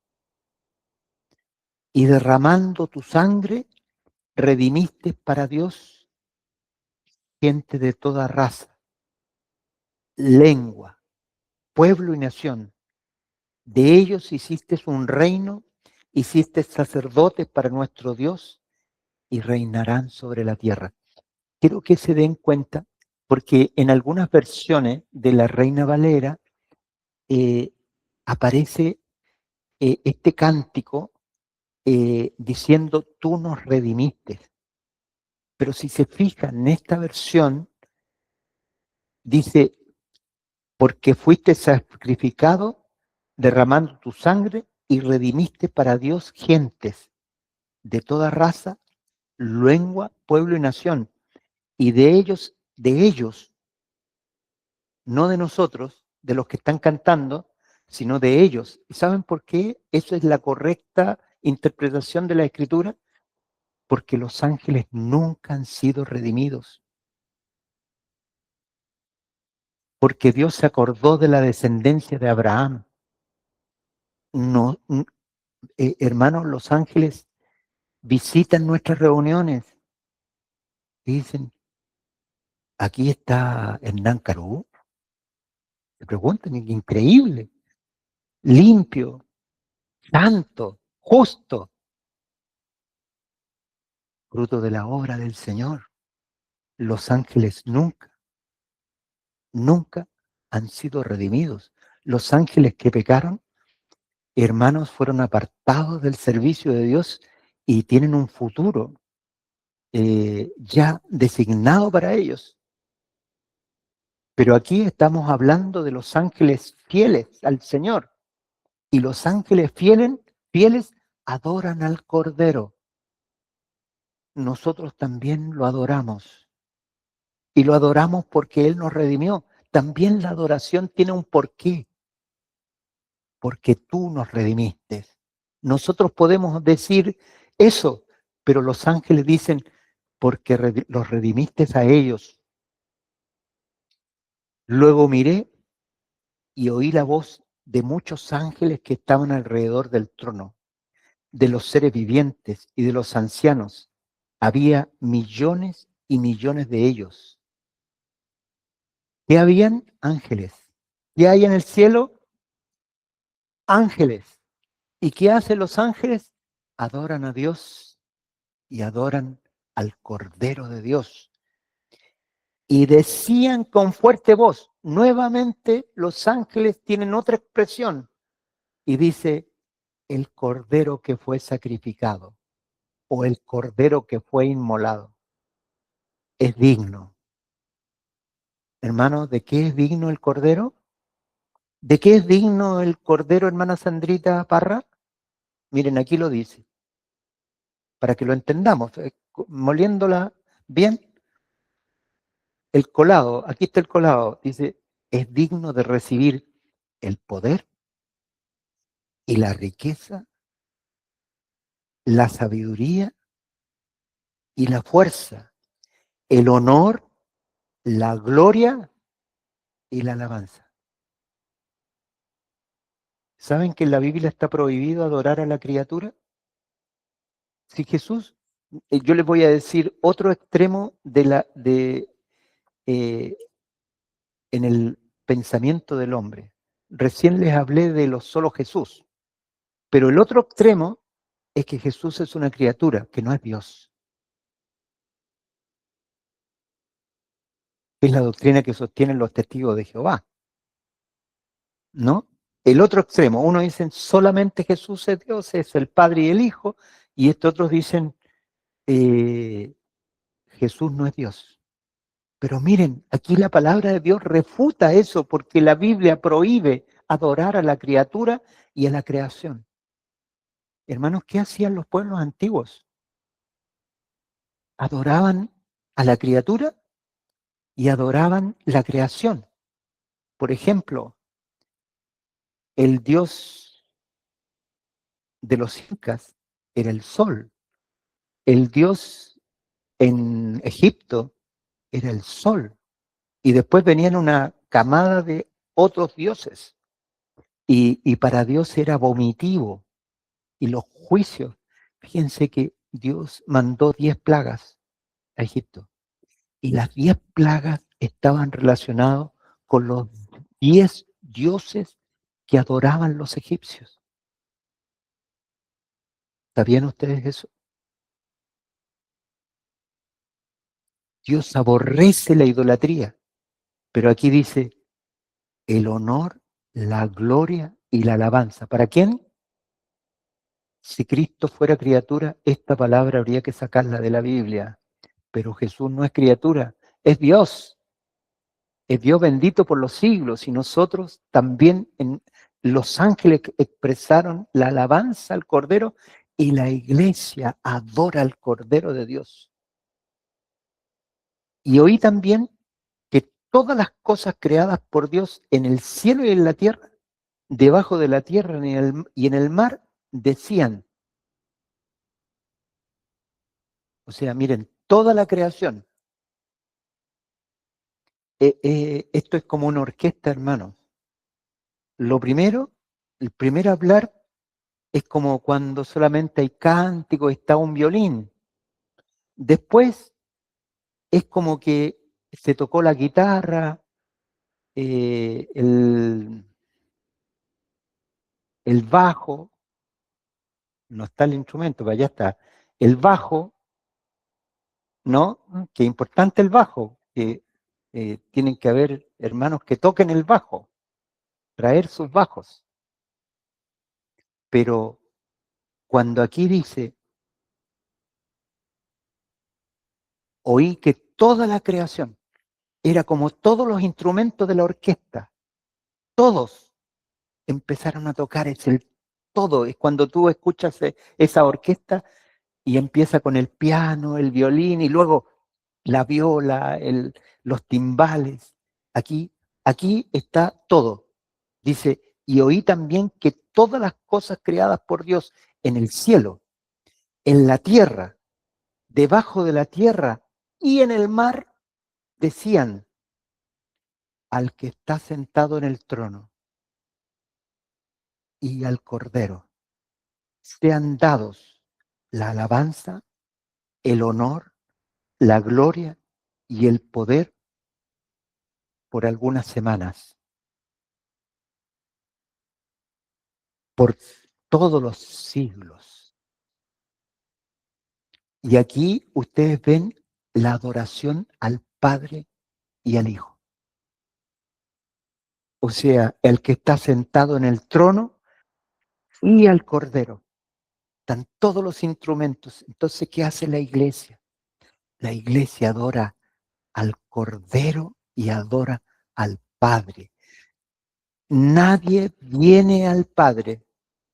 y derramando tu sangre, redimiste para Dios gente de toda raza, lengua, pueblo y nación. De ellos hiciste un reino, hiciste sacerdotes para nuestro Dios y reinarán sobre la tierra. Quiero que se den cuenta, porque en algunas versiones de la Reina Valera eh, aparece este cántico diciendo, tú nos redimiste. Pero si se fijan en esta versión, dice, porque fuiste sacrificado derramando tu sangre y redimiste para Dios gentes de toda raza, lengua, pueblo y nación. Y de ellos, no de nosotros, de los que están cantando, sino de ellos. ¿Y saben por qué? Eso es la correcta interpretación de la Escritura. Porque los ángeles nunca han sido redimidos. Porque Dios se acordó de la descendencia de Abraham. No, hermanos, los ángeles visitan nuestras reuniones y dicen, aquí está Hernán Carú. Se preguntan, increíble, limpio, santo, justo, fruto de la obra del Señor. Los ángeles nunca, nunca han sido redimidos. Los ángeles que pecaron, hermanos, fueron apartados del servicio de Dios y tienen un futuro ya designado para ellos. Pero aquí estamos hablando de los ángeles fieles al Señor. Y los ángeles fieles adoran al Cordero. Nosotros también lo adoramos. Y lo adoramos porque Él nos redimió. También la adoración tiene un porqué. Porque tú nos redimiste. Nosotros podemos decir eso, pero los ángeles dicen, porque los redimiste a ellos. Luego miré y oí la voz de muchos ángeles que estaban alrededor del trono, de los seres vivientes y de los ancianos. Había millones y millones de ellos. ¿Qué habían? Ángeles. ¿Qué hay en el cielo? Ángeles. ¿Y qué hacen los ángeles? Adoran a Dios y adoran al Cordero de Dios. Y decían con fuerte voz, nuevamente los ángeles tienen otra expresión y dice, el Cordero que fue sacrificado o el Cordero que fue inmolado es digno. Hermanos, ¿de qué es digno el Cordero? ¿De qué es digno el Cordero, hermana Sandrita Parra? Miren, aquí lo dice, para que lo entendamos, moliéndola bien. El colado, aquí está el colado, dice, es digno de recibir el poder y la riqueza, la sabiduría y la fuerza, el honor, la gloria y la alabanza. ¿Saben que en la Biblia está prohibido adorar a la criatura? Si Jesús, yo les voy a decir otro extremo en el pensamiento del hombre. Recién les hablé de lo solo Jesús, pero el otro extremo es que Jesús es una criatura, que no es Dios. Es la doctrina que sostienen los testigos de Jehová, ¿no? El otro extremo, uno dicen solamente Jesús es Dios, es el Padre y el Hijo, y estos otros dicen Jesús no es Dios. Pero miren, aquí la palabra de Dios refuta eso porque la Biblia prohíbe adorar a la criatura y a la creación. Hermanos, ¿qué hacían los pueblos antiguos? Adoraban a la criatura y adoraban la creación. Por ejemplo, el dios de los incas era el sol. El dios en Egipto era el sol. Y después venían una camada de otros dioses. Y para Dios era vomitivo. Y los juicios, fíjense que Dios mandó 10 plagas a Egipto. Y las 10 plagas estaban relacionadas con los 10 dioses que adoraban los egipcios. ¿Sabían ustedes eso? Dios aborrece la idolatría, pero aquí dice el honor, la gloria y la alabanza. ¿Para quién? Si Cristo fuera criatura, esta palabra habría que sacarla de la Biblia, pero Jesús no es criatura, es Dios. Es Dios bendito por los siglos y nosotros también los ángeles expresaron la alabanza al Cordero y la iglesia adora al Cordero de Dios. Y oí también que todas las cosas creadas por Dios en el cielo y en la tierra, debajo de la tierra y en el mar, decían, o sea, miren, toda la creación, esto es como una orquesta, hermano. Lo primero, el primer hablar es como cuando solamente hay cántico, está un violín. Después es como que se tocó la guitarra, eh, el, el bajo, no está el instrumento, pero allá está. El bajo, ¿no? Qué importante el bajo, que tienen que haber hermanos que toquen el bajo, traer sus bajos. Pero cuando aquí dice, oí que toda la creación era como todos los instrumentos de la orquesta, todos empezaron a tocar, es el todo, es cuando tú escuchas esa orquesta y empieza con el piano, el violín y luego la viola, los timbales. Aquí, aquí está todo. Dice, y oí también que todas las cosas creadas por Dios en el cielo, en la tierra, debajo de la tierra y en el mar, decían al que está sentado en el trono y al Cordero, sean dados la alabanza, el honor, la gloria y el poder por algunas semanas, por todos los siglos. Y aquí ustedes ven la adoración al Padre y al Hijo. O sea, el que está sentado en el trono y al Cordero. Están todos los instrumentos. Entonces, ¿qué hace la iglesia? La iglesia adora al Cordero y adora al Padre. Nadie viene al Padre.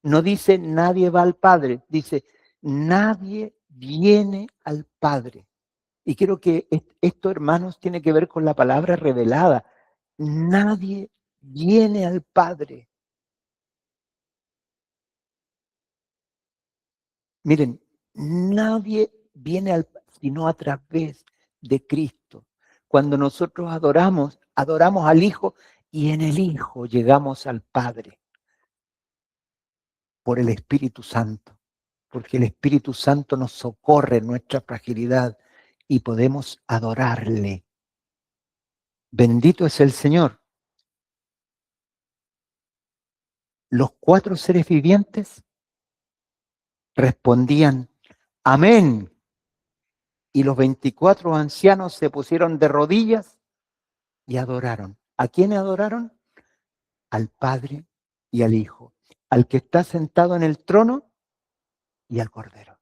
No dice nadie va al Padre, dice nadie viene al Padre. Y creo que esto, hermanos, tiene que ver con la palabra revelada. Nadie viene al Padre. Miren, nadie viene al sino a través de Cristo. Cuando nosotros adoramos, adoramos al Hijo y en el Hijo llegamos al Padre por el Espíritu Santo, porque el Espíritu Santo nos socorre en nuestra fragilidad y podemos adorarle. Bendito es el Señor. Los 4 seres vivientes respondían, amén. Y los 24 ancianos se pusieron de rodillas y adoraron. ¿A quién adoraron? Al Padre y al Hijo, al que está sentado en el trono y al Cordero.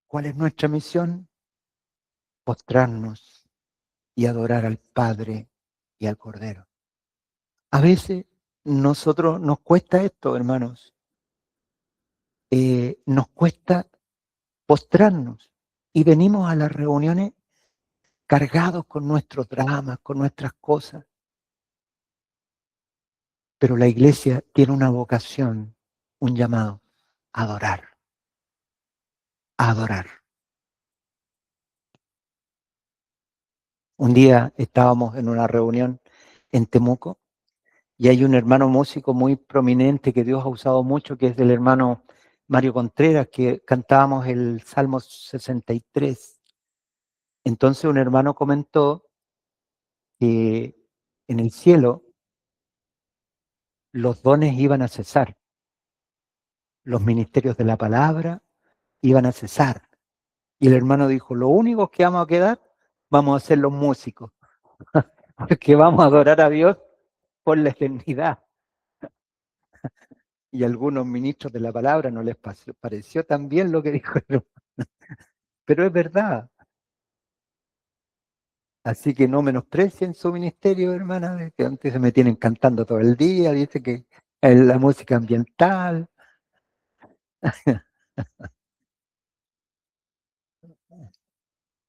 ¿Cuál es nuestra misión? Postrarnos y adorar al Padre y al Cordero. A veces nosotros nos cuesta esto, hermanos. Nos cuesta postrarnos y venimos a las reuniones cargados con nuestros dramas, con nuestras cosas. Pero la iglesia tiene una vocación, un llamado, a adorar, a adorar. Un día estábamos en una reunión en Temuco y hay un hermano músico muy prominente que Dios ha usado mucho, que es el hermano Mario Contreras, que cantábamos el Salmo 63. Entonces un hermano comentó que en el cielo los dones iban a cesar, los ministerios de la palabra iban a cesar. Y el hermano dijo, lo único que vamos a quedar, vamos a ser los músicos, porque vamos a adorar a Dios por la eternidad. Y a algunos ministros de la palabra no les pareció tan bien lo que dijo el hermano. Pero es verdad. Así que no menosprecien su ministerio, hermana, que antes se me tienen cantando todo el día, dice que es la música ambiental.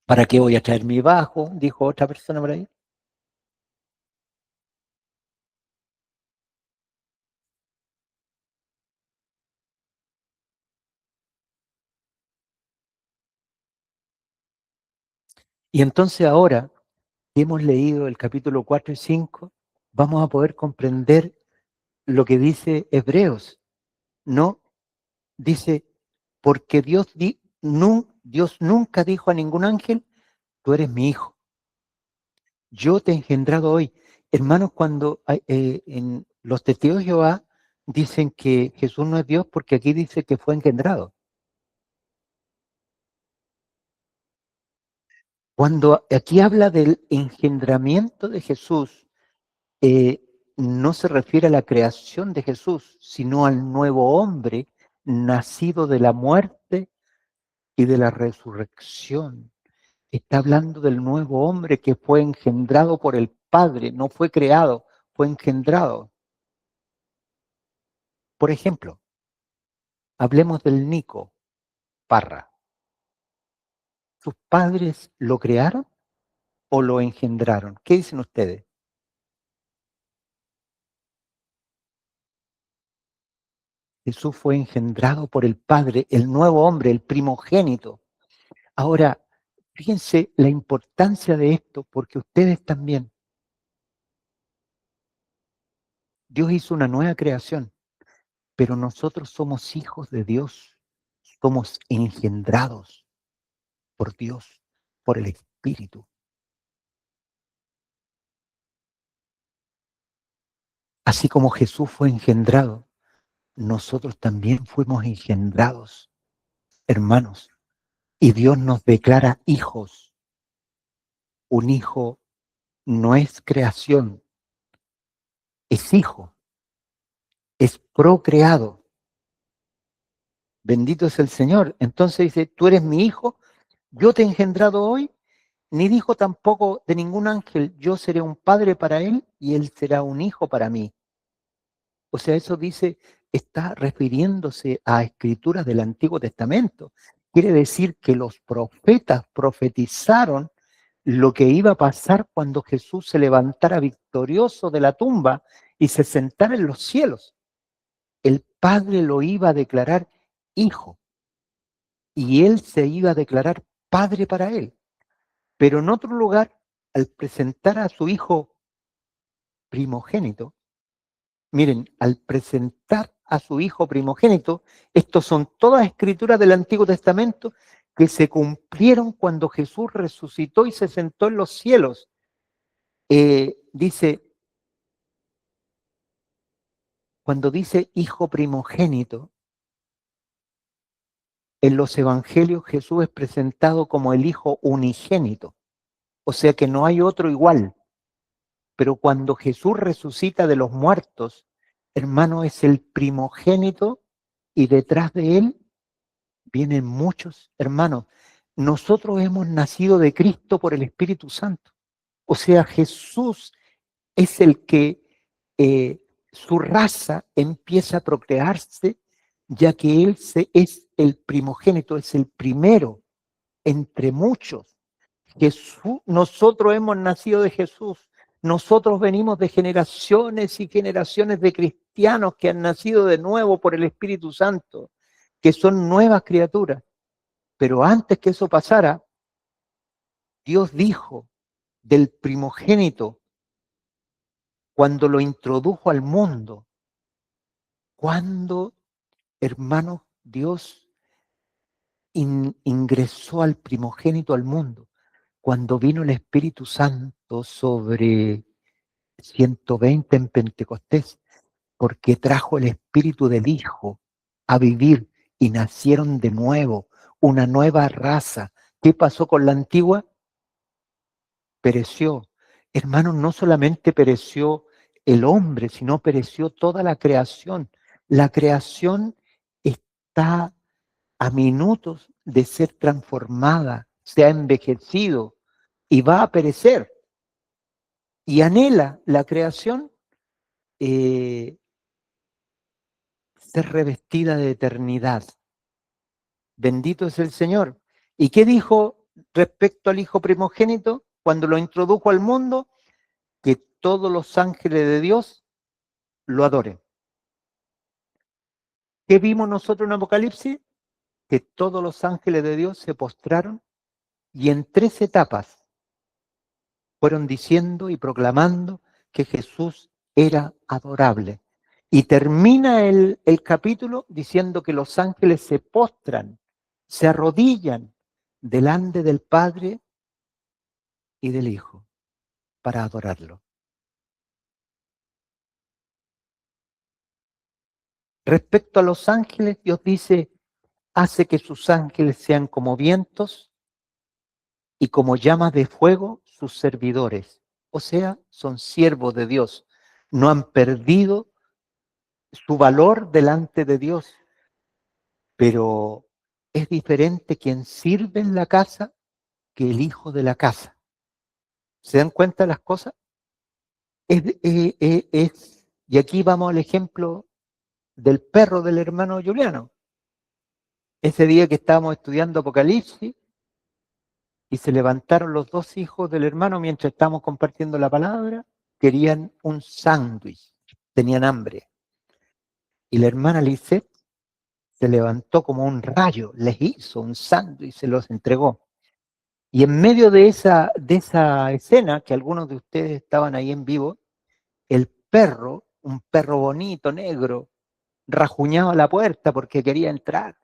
¿Para qué voy a traer mi bajo? Dijo otra persona por ahí. Y entonces ahora que hemos leído el capítulo 4 y 5, vamos a poder comprender lo que dice Hebreos. No, dice, porque Dios nunca dijo a ningún ángel, tú eres mi hijo, yo te he engendrado hoy. Hermanos, cuando en los testigos de Jehová dicen que Jesús no es Dios porque aquí dice que fue engendrado. Cuando aquí habla del engendramiento de Jesús, eh, no se refiere a la creación de Jesús, sino al nuevo hombre nacido de la muerte y de la resurrección. Está hablando del nuevo hombre que fue engendrado por el Padre, no fue creado, fue engendrado. Por ejemplo, hablemos del Nico Parra. ¿Sus padres lo crearon o lo engendraron? ¿Qué dicen ustedes? Jesús fue engendrado por el Padre, el nuevo hombre, el primogénito. Ahora, fíjense la importancia de esto, porque ustedes también, Dios hizo una nueva creación, pero nosotros somos hijos de Dios, somos engendrados por Dios, por el Espíritu. Así como Jesús fue engendrado, nosotros también fuimos engendrados, hermanos, y Dios nos declara hijos. Un hijo no es creación, es hijo, es procreado. Bendito es el Señor. Entonces dice, tú eres mi hijo, yo te he engendrado hoy, ni dijo tampoco de ningún ángel, yo seré un padre para él y él será un hijo para mí. O sea, eso dice, está refiriéndose a escrituras del Antiguo Testamento. Quiere decir que los profetas profetizaron lo que iba a pasar cuando Jesús se levantara victorioso de la tumba y se sentara en los cielos. El Padre lo iba a declarar hijo y él se iba a declarar padre para él. Pero en otro lugar, al presentar a su hijo primogénito, miren, al presentar a su hijo primogénito, estos son todas escrituras del Antiguo Testamento que se cumplieron cuando Jesús resucitó y se sentó en los cielos. Cuando dice hijo primogénito, en los evangelios Jesús es presentado como el hijo unigénito, o sea que no hay otro igual. Pero cuando Jesús resucita de los muertos, hermano, es el primogénito y detrás de él vienen muchos hermanos. Nosotros hemos nacido de Cristo por el Espíritu Santo. O sea, Jesús es el que su raza empieza a procrearse, ya que es el primogénito, es el primero entre muchos. Jesús, nosotros hemos nacido de Jesús. Nosotros venimos de generaciones y generaciones de cristianos que han nacido de nuevo por el Espíritu Santo, que son nuevas criaturas. Pero antes que eso pasara, Dios dijo del primogénito cuando lo introdujo al mundo, cuando, hermanos, Dios ingresó al primogénito al mundo, cuando vino el Espíritu Santo sobre 120 en Pentecostés, porque trajo el Espíritu del Hijo a vivir y nacieron de nuevo, una nueva raza. ¿Qué pasó con la antigua? Pereció. Hermanos, no solamente pereció el hombre, sino pereció toda la creación. La creación está a minutos de ser transformada, se ha envejecido y va a perecer. Y anhela la creación eh, ser revestida de eternidad. Bendito es el Señor. ¿Y qué dijo respecto al Hijo primogénito, cuando lo introdujo al mundo, que todos los ángeles de Dios lo adoren. ¿Qué vimos nosotros en Apocalipsis? Que todos los ángeles de Dios se postraron y en 3 etapas fueron diciendo y proclamando que Jesús era adorable. Y termina el capítulo diciendo que los ángeles se postran, se arrodillan delante del Padre y del Hijo para adorarlo. Respecto a los ángeles, Dios dice, hace que sus ángeles sean como vientos y como llamas de fuego sus servidores. O sea, son siervos de Dios. No han perdido su valor delante de Dios, pero es diferente quien sirve en la casa que el hijo de la casa. ¿Se dan cuenta de las cosas? Y aquí vamos al ejemplo del perro del hermano Juliano. Ese día que estábamos estudiando Apocalipsis y se levantaron los 2 hijos del hermano mientras estábamos compartiendo la palabra, querían un sándwich, tenían hambre. Y la hermana Lisette se levantó como un rayo, les hizo un sándwich y se los entregó. Y en medio de esa escena, que algunos de ustedes estaban ahí en vivo, el perro, un perro bonito, negro, rajuñaba la puerta porque quería entrar.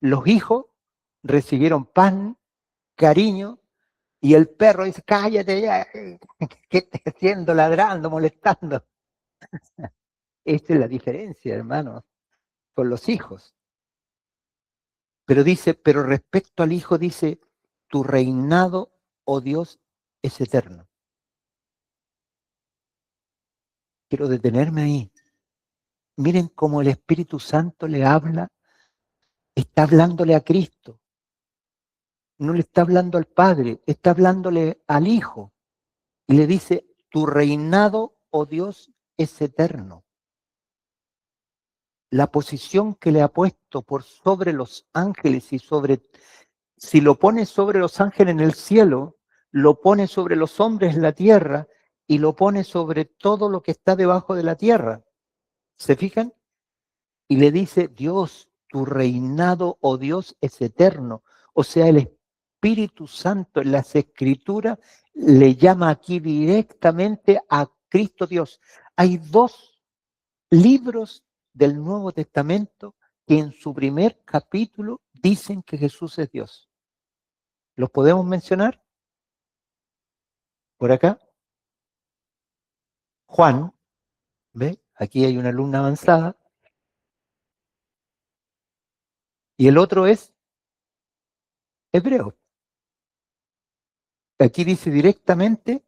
Los hijos recibieron pan, cariño, y el perro dice, cállate ya, ¿qué estás haciendo? Ladrando, molestando. Esta es la diferencia, hermanos, con los hijos. Pero dice, pero respecto al hijo dice, tu reinado, oh Dios, es eterno. Quiero detenerme ahí. Miren cómo el Espíritu Santo le habla, está hablándole a Cristo. No le está hablando al Padre, está hablándole al Hijo. Y le dice, tu reinado, oh Dios, es eterno. La posición que le ha puesto por sobre los ángeles y sobre, si lo pone sobre los ángeles en el cielo, lo pone sobre los hombres en la tierra y lo pone sobre todo lo que está debajo de la tierra. ¿Se fijan? Y le dice, Dios, tu reinado, oh Dios, es eterno. O sea, el Espíritu Santo en las Escrituras le llama aquí directamente a Cristo Dios. Hay 2 libros del Nuevo Testamento que en su primer capítulo dicen que Jesús es Dios. ¿Los podemos mencionar? Por acá. Juan, ¿ve? Aquí hay una alumna avanzada. Y el otro es Hebreo. Aquí dice directamente,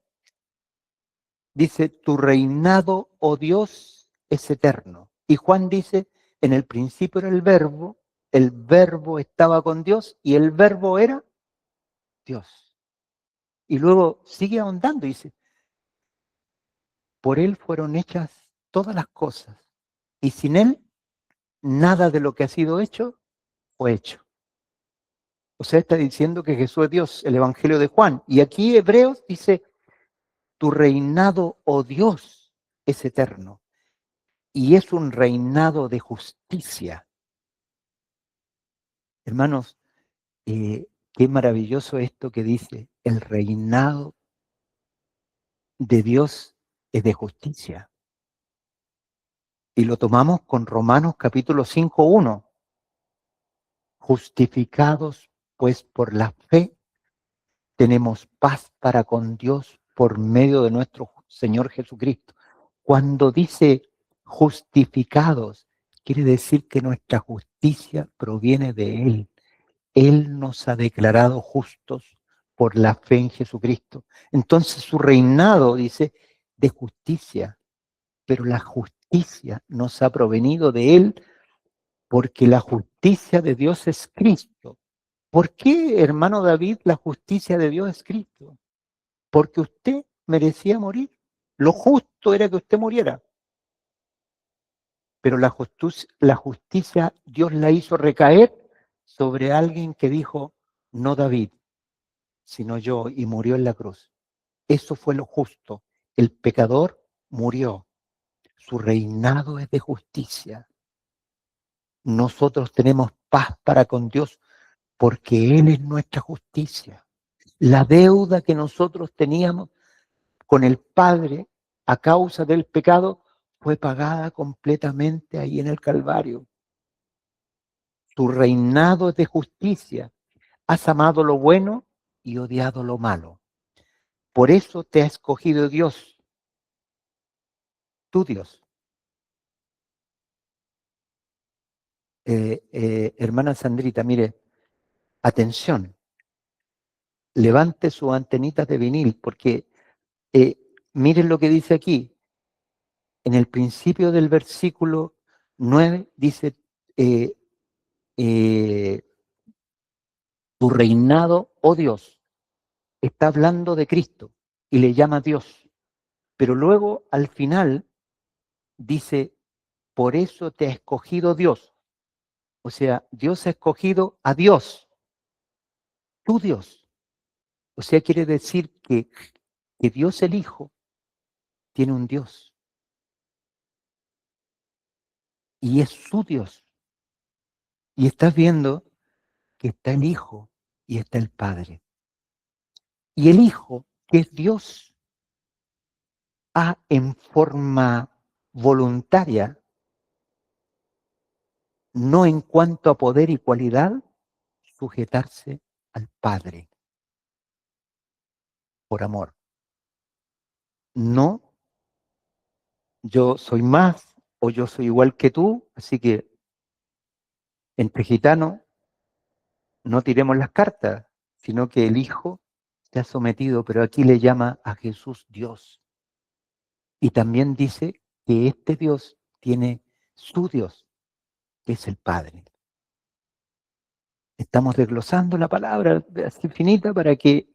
dice, tu reinado, oh Dios, es eterno. Y Juan dice, en el principio era el verbo estaba con Dios y el verbo era Dios. Y luego sigue ahondando y dice, por él fueron hechas todas las cosas y sin él nada de lo que ha sido hecho fue hecho. O sea, está diciendo que Jesús es Dios, el Evangelio de Juan. Y aquí Hebreos dice, tu reinado, oh Dios, es eterno. Y es un reinado de justicia. Hermanos, qué maravilloso esto que dice, el reinado de Dios es de justicia. Y lo tomamos con Romanos capítulo 5:1. Justificados pues por la fe, tenemos paz para con Dios por medio de nuestro Señor Jesucristo. Cuando dice justificados, quiere decir que nuestra justicia proviene de Él. Él nos ha declarado justos por la fe en Jesucristo. Entonces su reinado, dice, de justicia, pero la justicia nos ha provenido de Él porque la justicia de Dios es Cristo. ¿Por qué, hermano David, la justicia de Dios es Cristo? Porque usted merecía morir. Lo justo era que usted muriera. Pero la justicia Dios la hizo recaer sobre alguien que dijo, no David, sino yo, y murió en la cruz. Eso fue lo justo. El pecador murió. Su reinado es de justicia. Nosotros tenemos paz para con Dios porque Él es nuestra justicia. La deuda que nosotros teníamos con el Padre a causa del pecado fue pagada completamente ahí en el Calvario. Tu reinado es de justicia. Has amado lo bueno y odiado lo malo. Por eso te ha escogido Dios, tu Dios. Hermana Sandrita, mire, atención, levante sus antenitas de vinil, porque miren lo que dice aquí. En el principio del versículo 9 dice, eh, eh, tu reinado, oh Dios, está hablando de Cristo y le llama Dios. Pero luego al final dice, por eso te ha escogido Dios. O sea, Dios ha escogido a Dios, tu Dios. O sea, quiere decir que Dios el Hijo tiene un Dios y es su Dios. Y estás viendo que está el Hijo y está el Padre. Y el Hijo, que es Dios, ha en forma voluntaria, no en cuanto a poder y cualidad, sujetarse al Padre por amor. No, yo soy más o yo soy igual que tú, así que entre gitanos no tiremos las cartas, sino que el Hijo se ha sometido, pero aquí le llama a Jesús Dios. Y también dice que este Dios tiene su Dios, que es el Padre. Estamos desglosando la palabra así infinita para que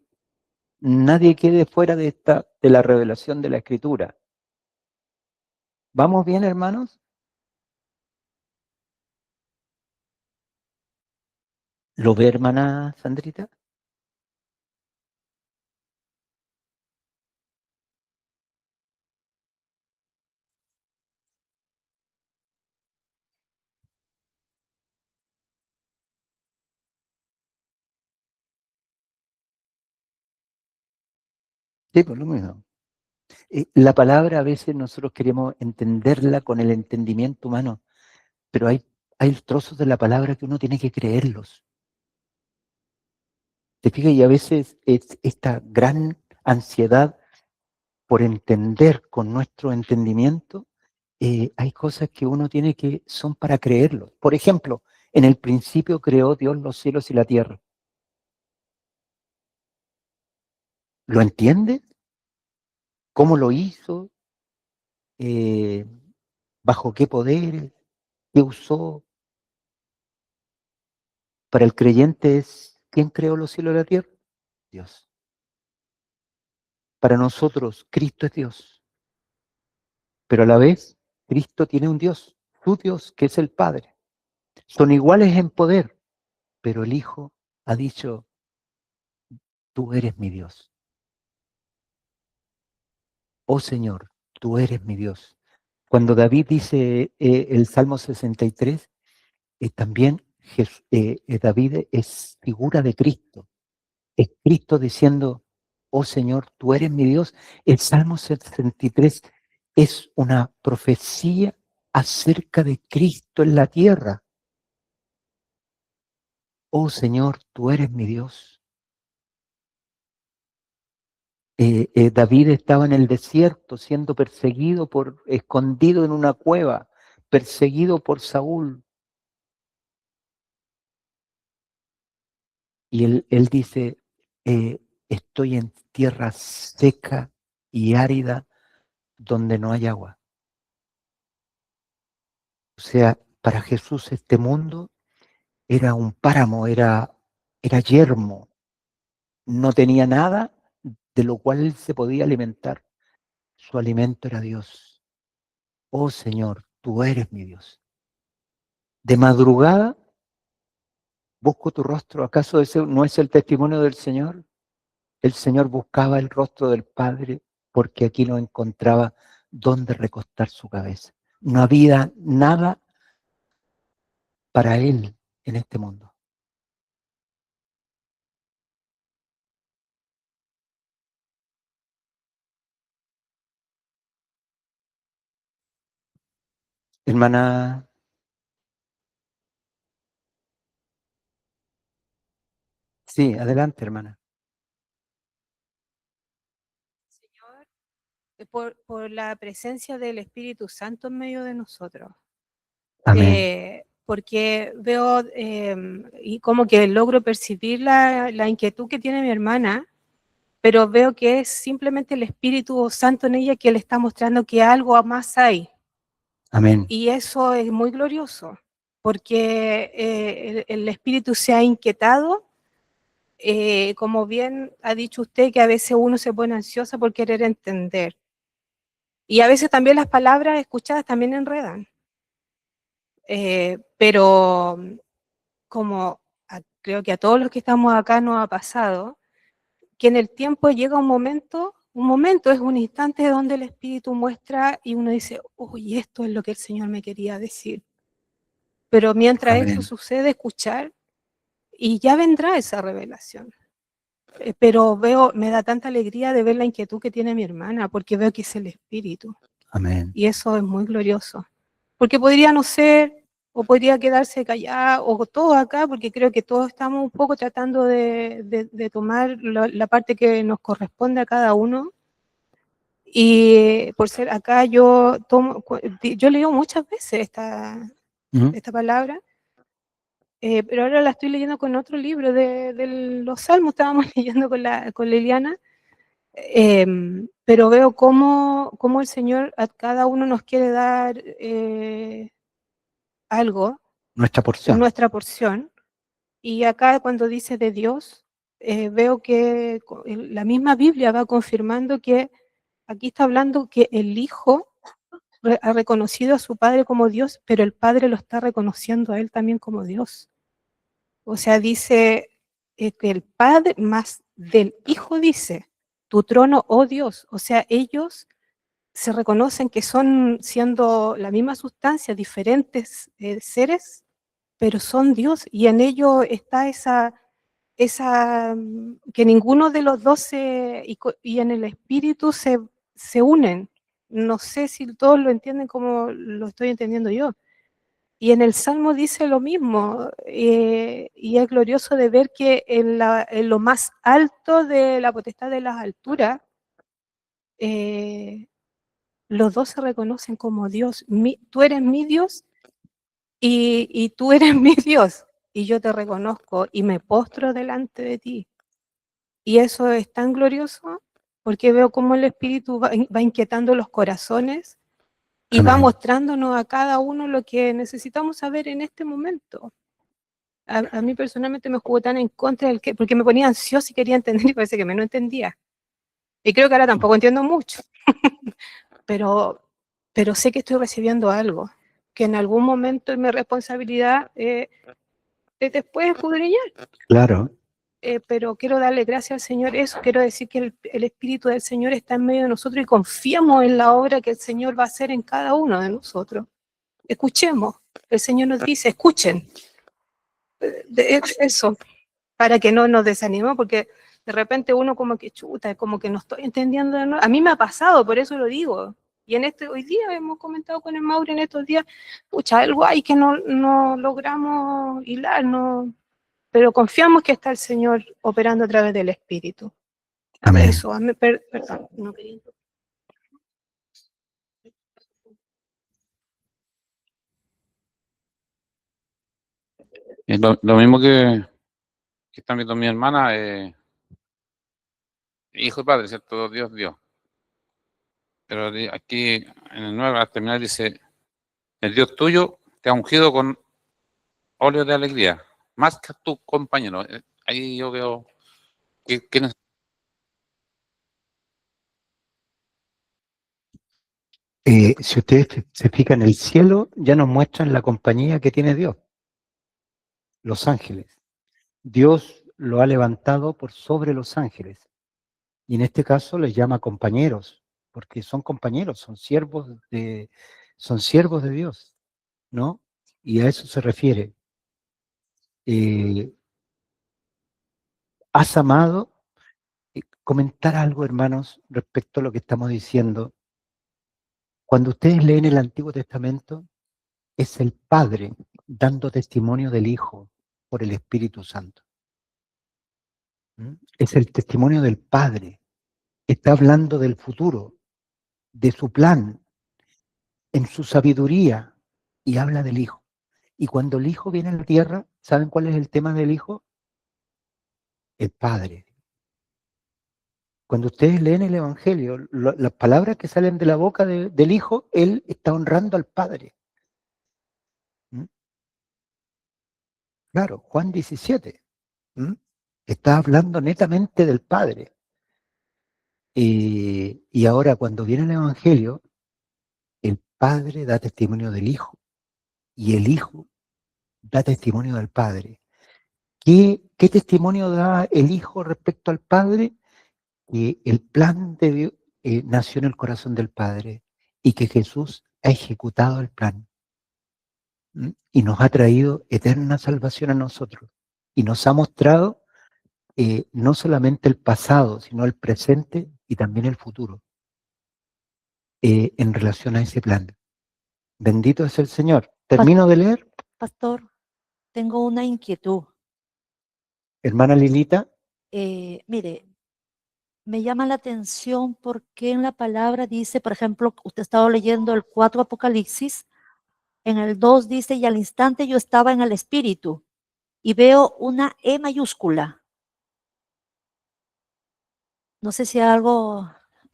nadie quede fuera de la revelación de la Escritura. ¿Vamos bien, hermanos? ¿Lo ve, hermana Sandrita? Sí, por lo mismo. La palabra a veces nosotros queremos entenderla con el entendimiento humano, pero hay trozos de la palabra que uno tiene que creerlos. ¿Te fijas? Y a veces es esta gran ansiedad por entender con nuestro entendimiento, hay cosas que uno tiene que, son para creerlo. Por ejemplo, en el principio creó Dios los cielos y la tierra. ¿Lo entiendes? ¿Cómo lo hizo? Eh, ¿Bajo qué poderes? ¿Qué usó? Para el creyente es, ¿quién creó los cielos y la tierra? Dios. Para nosotros, Cristo es Dios. Pero a la vez, Cristo tiene un Dios, su Dios, que es el Padre. Son iguales en poder, pero el Hijo ha dicho, tú eres mi Dios. Oh Señor, tú eres mi Dios. Cuando David dice el Salmo 63, también David es figura de Cristo. Es Cristo diciendo, oh Señor, tú eres mi Dios. El Salmo 63 es una profecía acerca de Cristo en la tierra. Oh Señor, tú eres mi Dios. David estaba en el desierto siendo perseguido escondido en una cueva, perseguido por Saúl. Y él dice, estoy en tierra seca y árida donde no hay agua. O sea, para Jesús este mundo era un páramo, era yermo, no tenía nada de lo cual él se podía alimentar. Su alimento era Dios. Oh Señor, tú eres mi Dios. De madrugada busco tu rostro. ¿Acaso ese no es el testimonio del Señor? el Señor buscaba el rostro del Padre porque aquí no encontraba dónde recostar su cabeza. No había nada para Él en este mundo. Hermana, sí, adelante, hermana. Señor, por la presencia del Espíritu Santo en medio de nosotros. Amén. Porque veo y como que logro percibir la inquietud que tiene mi hermana, pero veo que es simplemente el Espíritu Santo en ella que le está mostrando que algo más hay. Amén. Y eso es muy glorioso, porque el Espíritu se ha inquietado. Como bien ha dicho usted, que a veces uno se pone ansiosa por querer entender. Y a veces también las palabras escuchadas también enredan. Pero como creo que a todos los que estamos acá nos ha pasado, que en el tiempo llega un momento es un instante donde el Espíritu muestra y uno dice, uy, esto es lo que el Señor me quería decir. Pero mientras Amén. esto sucede, escuchar, y ya vendrá esa revelación. Pero me da tanta alegría de ver la inquietud que tiene mi hermana, porque veo que es el Espíritu. Amén. Y eso es muy glorioso. Porque podría no ser, o podría quedarse callada, o todo acá, porque creo que todos estamos un poco tratando de tomar la parte que nos corresponde a cada uno. Y por ser acá, yo leo muchas veces esta palabra, pero ahora la estoy leyendo con otro libro de los Salmos, estábamos leyendo con Liliana, pero veo cómo el Señor a cada uno nos quiere dar algo, Nuestra porción. nuestra porción, y acá cuando dice de Dios, veo que la misma Biblia va confirmando que aquí está hablando que el Hijo ha reconocido a su Padre como Dios, pero el Padre lo está reconociendo a él también como Dios. O sea, dice que el Padre más del Hijo dice, tu trono, oh Dios. O sea, ellos se reconocen que son, siendo la misma sustancia, diferentes seres, pero son Dios, y en ello está que ninguno de los dos y en el espíritu se unen. No sé si todos lo entienden como lo estoy entendiendo yo. Y en el Salmo dice lo mismo, y es glorioso de ver que en lo más alto de la potestad de las alturas, los dos se reconocen como Dios. Tú eres mi Dios y tú eres mi Dios, y yo te reconozco y me postro delante de ti. Y eso es tan glorioso porque veo cómo el Espíritu va inquietando los corazones y va mostrándonos a cada uno lo que necesitamos saber en este momento. A mí personalmente me jugó tan en contra porque me ponía ansiosa y quería entender y parece que me no entendía. Y creo que ahora tampoco entiendo mucho, pero sé que estoy recibiendo algo, que en algún momento es mi responsabilidad después escudriñar. Claro. Pero quiero darle gracias al Señor, eso quiero decir que el Espíritu del Señor está en medio de nosotros y confiamos en la obra que el Señor va a hacer en cada uno de nosotros. Escuchemos, el Señor nos dice, escuchen. Eso, para que no nos desanimemos, porque de repente uno como que chuta, como que no estoy entendiendo. ¿No? A mí me ha pasado, por eso lo digo. Y hoy día hemos comentado con el Mauro en estos días, pucha, algo hay que no logramos hilar, no, pero confiamos que está el Señor operando a través del Espíritu. Amén. Eso, perdón, no quería. Es lo mismo que están viendo mi hermana, hijo y padre, ¿cierto? Dios, Dios. Pero aquí en el 9 al terminar dice, el Dios tuyo te ha ungido con óleo de alegría, más que a tu compañero. Ahí yo veo que Si ustedes se fijan, el cielo ya nos muestran la compañía que tiene Dios, los ángeles. Dios lo ha levantado por sobre los ángeles. Y en este caso les llama compañeros, porque son compañeros, son siervos de Dios, ¿no? Y a eso se refiere. ¿Has amado? Comentar algo, hermanos, respecto a lo que estamos diciendo. Cuando ustedes leen el Antiguo Testamento, es el Padre dando testimonio del Hijo por el Espíritu Santo. ¿Mm? Es el testimonio del Padre. Está hablando del futuro, de su plan, en su sabiduría, y habla del Hijo. Y cuando el Hijo viene a la tierra, ¿saben cuál es el tema del Hijo? El Padre. Cuando ustedes leen el Evangelio, las palabras que salen de la boca del Hijo, Él está honrando al Padre. ¿Mm? Claro, Juan 17. ¿Mm? Está hablando netamente del Padre. Y ahora cuando viene el Evangelio, el Padre da testimonio del Hijo y el Hijo da testimonio del Padre. ¿Qué testimonio da el Hijo respecto al Padre? Que el plan de Dios nació en el corazón del Padre y que Jesús ha ejecutado el plan. ¿Mm? Y nos ha traído eterna salvación a nosotros y nos ha mostrado no solamente el pasado, sino el presente y también el futuro en relación a ese plan. Bendito es el Señor. Termino de leer. Pastor, tengo una inquietud. Hermana Lilita, Mire, me llama la atención porque en la palabra dice, por ejemplo, usted estaba leyendo el 4 Apocalipsis, en el 2 dice, y al instante yo estaba en el Espíritu y veo una E mayúscula. No sé si hay algo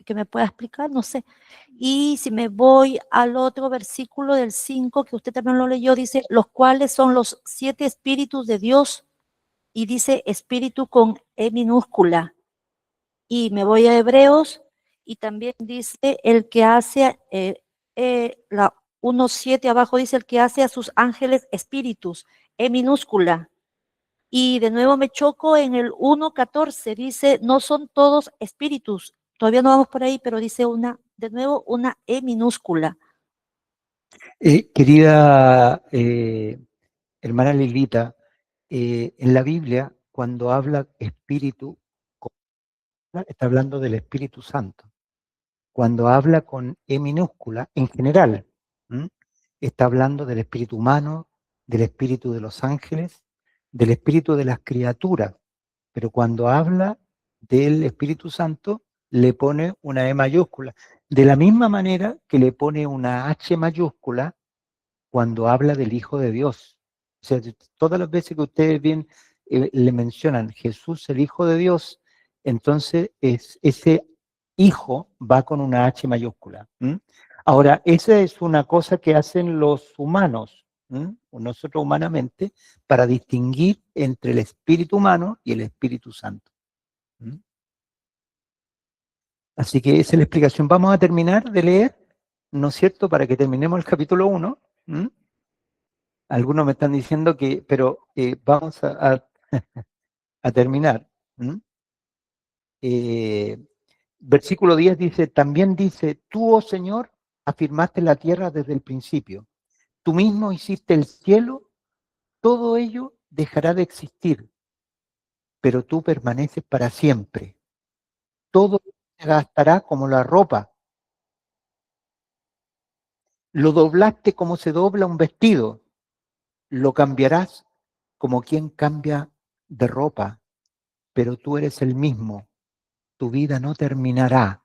que me pueda explicar, no sé. Y si me voy al otro versículo del 5, que usted también lo leyó, dice, los cuales son los 7 espíritus de Dios, y dice espíritu con E minúscula. Y me voy a Hebreos, y también dice el que hace, la 1:7 abajo dice el que hace a sus ángeles espíritus, E minúscula. Y de nuevo me choco en el 1:14, dice, no son todos espíritus. Todavía no vamos por ahí, pero dice de nuevo una E minúscula. querida hermana Lilita, en la Biblia, cuando habla espíritu, está hablando del Espíritu Santo. Cuando habla con E minúscula, en general, ¿m? Está hablando del espíritu humano, del espíritu de los ángeles, del espíritu de las criaturas. Pero cuando habla del Espíritu Santo, le pone una E mayúscula. De la misma manera que le pone una H mayúscula cuando habla del Hijo de Dios. O sea, todas las veces que ustedes bien le mencionan Jesús, el Hijo de Dios, entonces ese Hijo va con una H mayúscula. ¿M? Ahora, esa es una cosa que hacen los humanos, ¿m? O nosotros humanamente, para distinguir entre el espíritu humano y el Espíritu Santo. ¿M? Así que esa es la explicación. Vamos a terminar de leer, ¿no es cierto?, para que terminemos el capítulo 1. Algunos me están diciendo que, pero vamos a terminar. Versículo 10 dice, también dice, tú, oh Señor, afirmaste la tierra desde el principio. Tú mismo hiciste el cielo, todo ello dejará de existir, pero tú permaneces para siempre. Todo se gastará como la ropa. Lo doblaste como se dobla un vestido. Lo cambiarás como quien cambia de ropa, pero tú eres el mismo. Tu vida no terminará.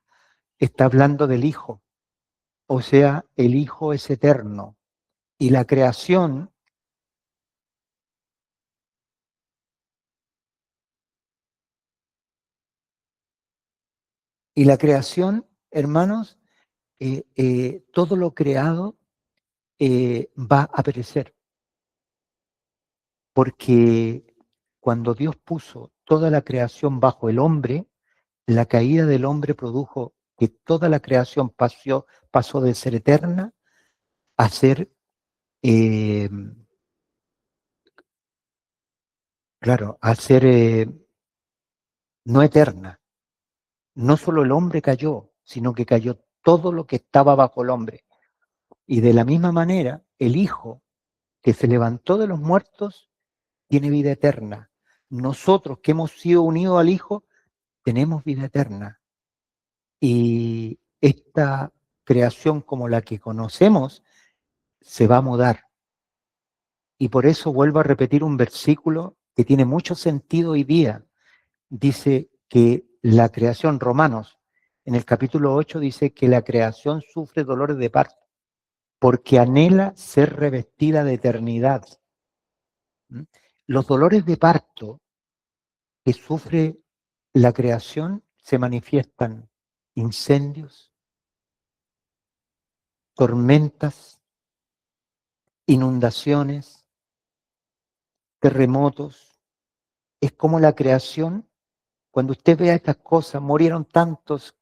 Está hablando del Hijo. O sea, el Hijo es eterno. Y la creación, hermanos, todo lo creado va a perecer. Porque cuando Dios puso toda la creación bajo el hombre, la caída del hombre produjo que toda la creación pasó de ser eterna a ser, claro, a ser no eterna. no solo el hombre cayó, sino que cayó todo lo que estaba bajo el hombre. Y de la misma manera, el Hijo que se levantó de los muertos tiene vida eterna. Nosotros que hemos sido unidos al Hijo, tenemos vida eterna. Y esta creación como la que conocemos se va a mudar. Y por eso vuelvo a repetir un versículo que tiene mucho sentido hoy día. Dice que la creación, Romanos, en el capítulo 8 dice que la creación sufre dolores de parto porque anhela ser revestida de eternidad. Los dolores de parto que sufre la creación se manifiestan incendios, tormentas, inundaciones, terremotos. Es como la creación, cuando usted vea estas cosas, murieron tantos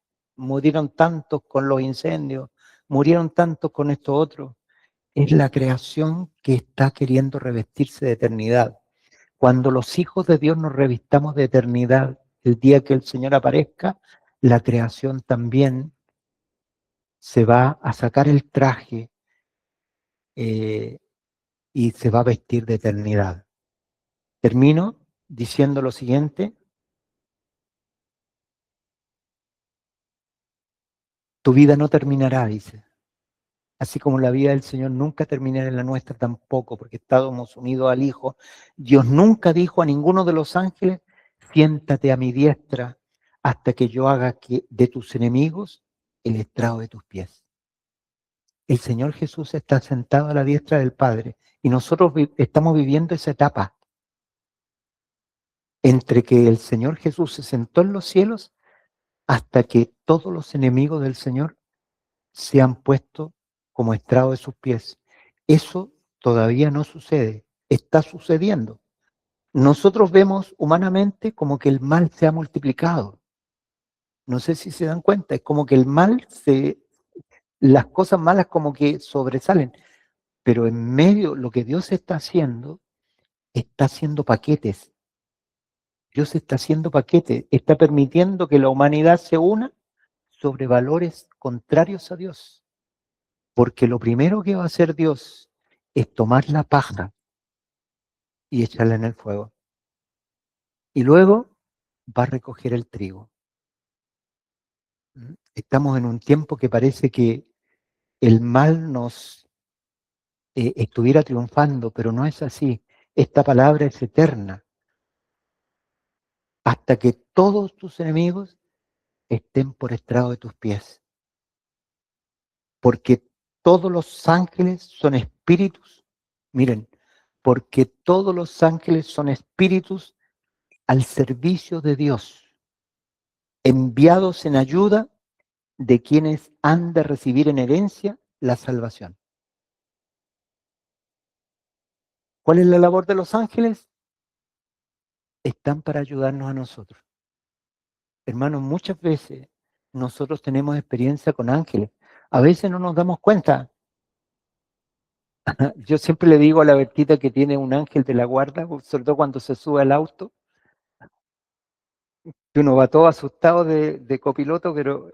con los incendios, murieron tantos con esto otro. Es la creación que está queriendo revestirse de eternidad. Cuando los hijos de Dios nos revistamos de eternidad, el día que el Señor aparezca, la creación también se va a sacar el traje y se va a vestir de eternidad. Termino diciendo lo siguiente. Tu vida no terminará, dice. Así como la vida del Señor nunca terminará, en la nuestra tampoco, porque estamos unidos al Hijo. Dios nunca dijo a ninguno de los ángeles, siéntate a mi diestra hasta que yo haga que de tus enemigos el estrado de tus pies. El Señor Jesús está sentado a la diestra del Padre y nosotros estamos viviendo esa etapa entre que el Señor Jesús se sentó en los cielos hasta que todos los enemigos del Señor se han puesto como estrado de sus pies. Eso todavía no sucede, está sucediendo. Nosotros vemos humanamente como que el mal se ha multiplicado. No sé si se dan cuenta, es como que el mal, las cosas malas como que sobresalen, pero en medio lo que Dios está haciendo paquetes. Dios está haciendo paquetes, está permitiendo que la humanidad se una sobre valores contrarios a Dios. Porque lo primero que va a hacer Dios es tomar la paja y echarla en el fuego. Y luego va a recoger el trigo. Estamos en un tiempo que parece que el mal nos estuviera triunfando, pero no es así. Esta palabra es eterna. Hasta que todos tus enemigos estén por estrado de tus pies. Porque todos los ángeles son espíritus. Miren, porque todos los ángeles son espíritus al servicio de Dios, enviados en ayuda de quienes han de recibir en herencia la salvación. ¿Cuál es la labor de los ángeles? Están para ayudarnos a nosotros. Hermanos, muchas veces nosotros tenemos experiencia con ángeles. A veces no nos damos cuenta. Yo siempre le digo a la Bertita que tiene un ángel de la guarda, sobre todo cuando se sube al auto, que uno va todo asustado de copiloto, pero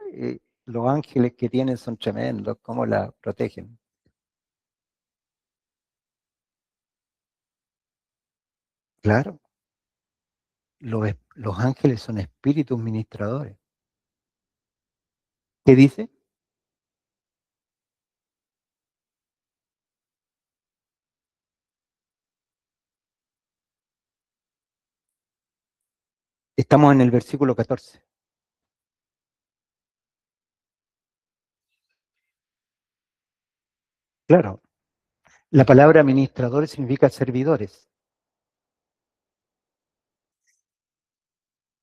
los ángeles que tienen son tremendos, cómo la protegen. Claro, los ángeles son espíritus ministradores. ¿Qué dice? Estamos en el versículo 14. Claro, la palabra ministradores significa servidores.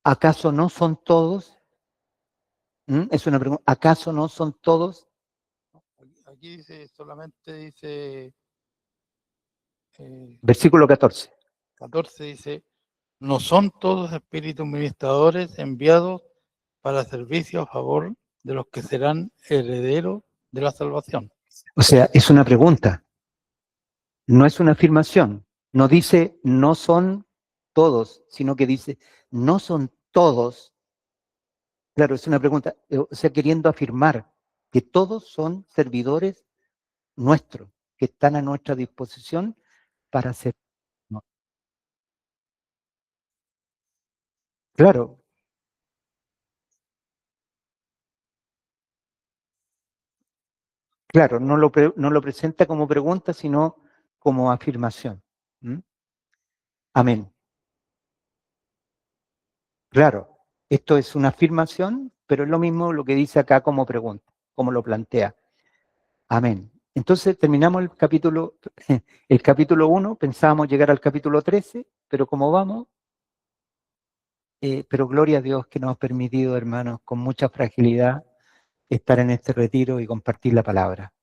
¿Acaso no son todos? Es una pregunta. ¿Acaso no son todos? Aquí dice, solamente dice, Versículo 14. 14 dice, no son todos espíritus ministradores enviados para servicio a favor de los que serán herederos de la salvación. O sea, es una pregunta. No es una afirmación. No dice no son todos, sino que dice no son todos Claro, es una pregunta, o sea, queriendo afirmar que todos son servidores nuestros, que están a nuestra disposición para hacer. No. Claro, claro, no lo presenta como pregunta, sino como afirmación. ¿Mm? Amén. Claro, esto es una afirmación, pero es lo mismo lo que dice acá como pregunta, como lo plantea. Amén. Entonces terminamos el capítulo 1, pensábamos llegar al capítulo 13, pero como vamos, pero gloria a Dios que nos ha permitido, hermanos, con mucha fragilidad, estar en este retiro y compartir la palabra.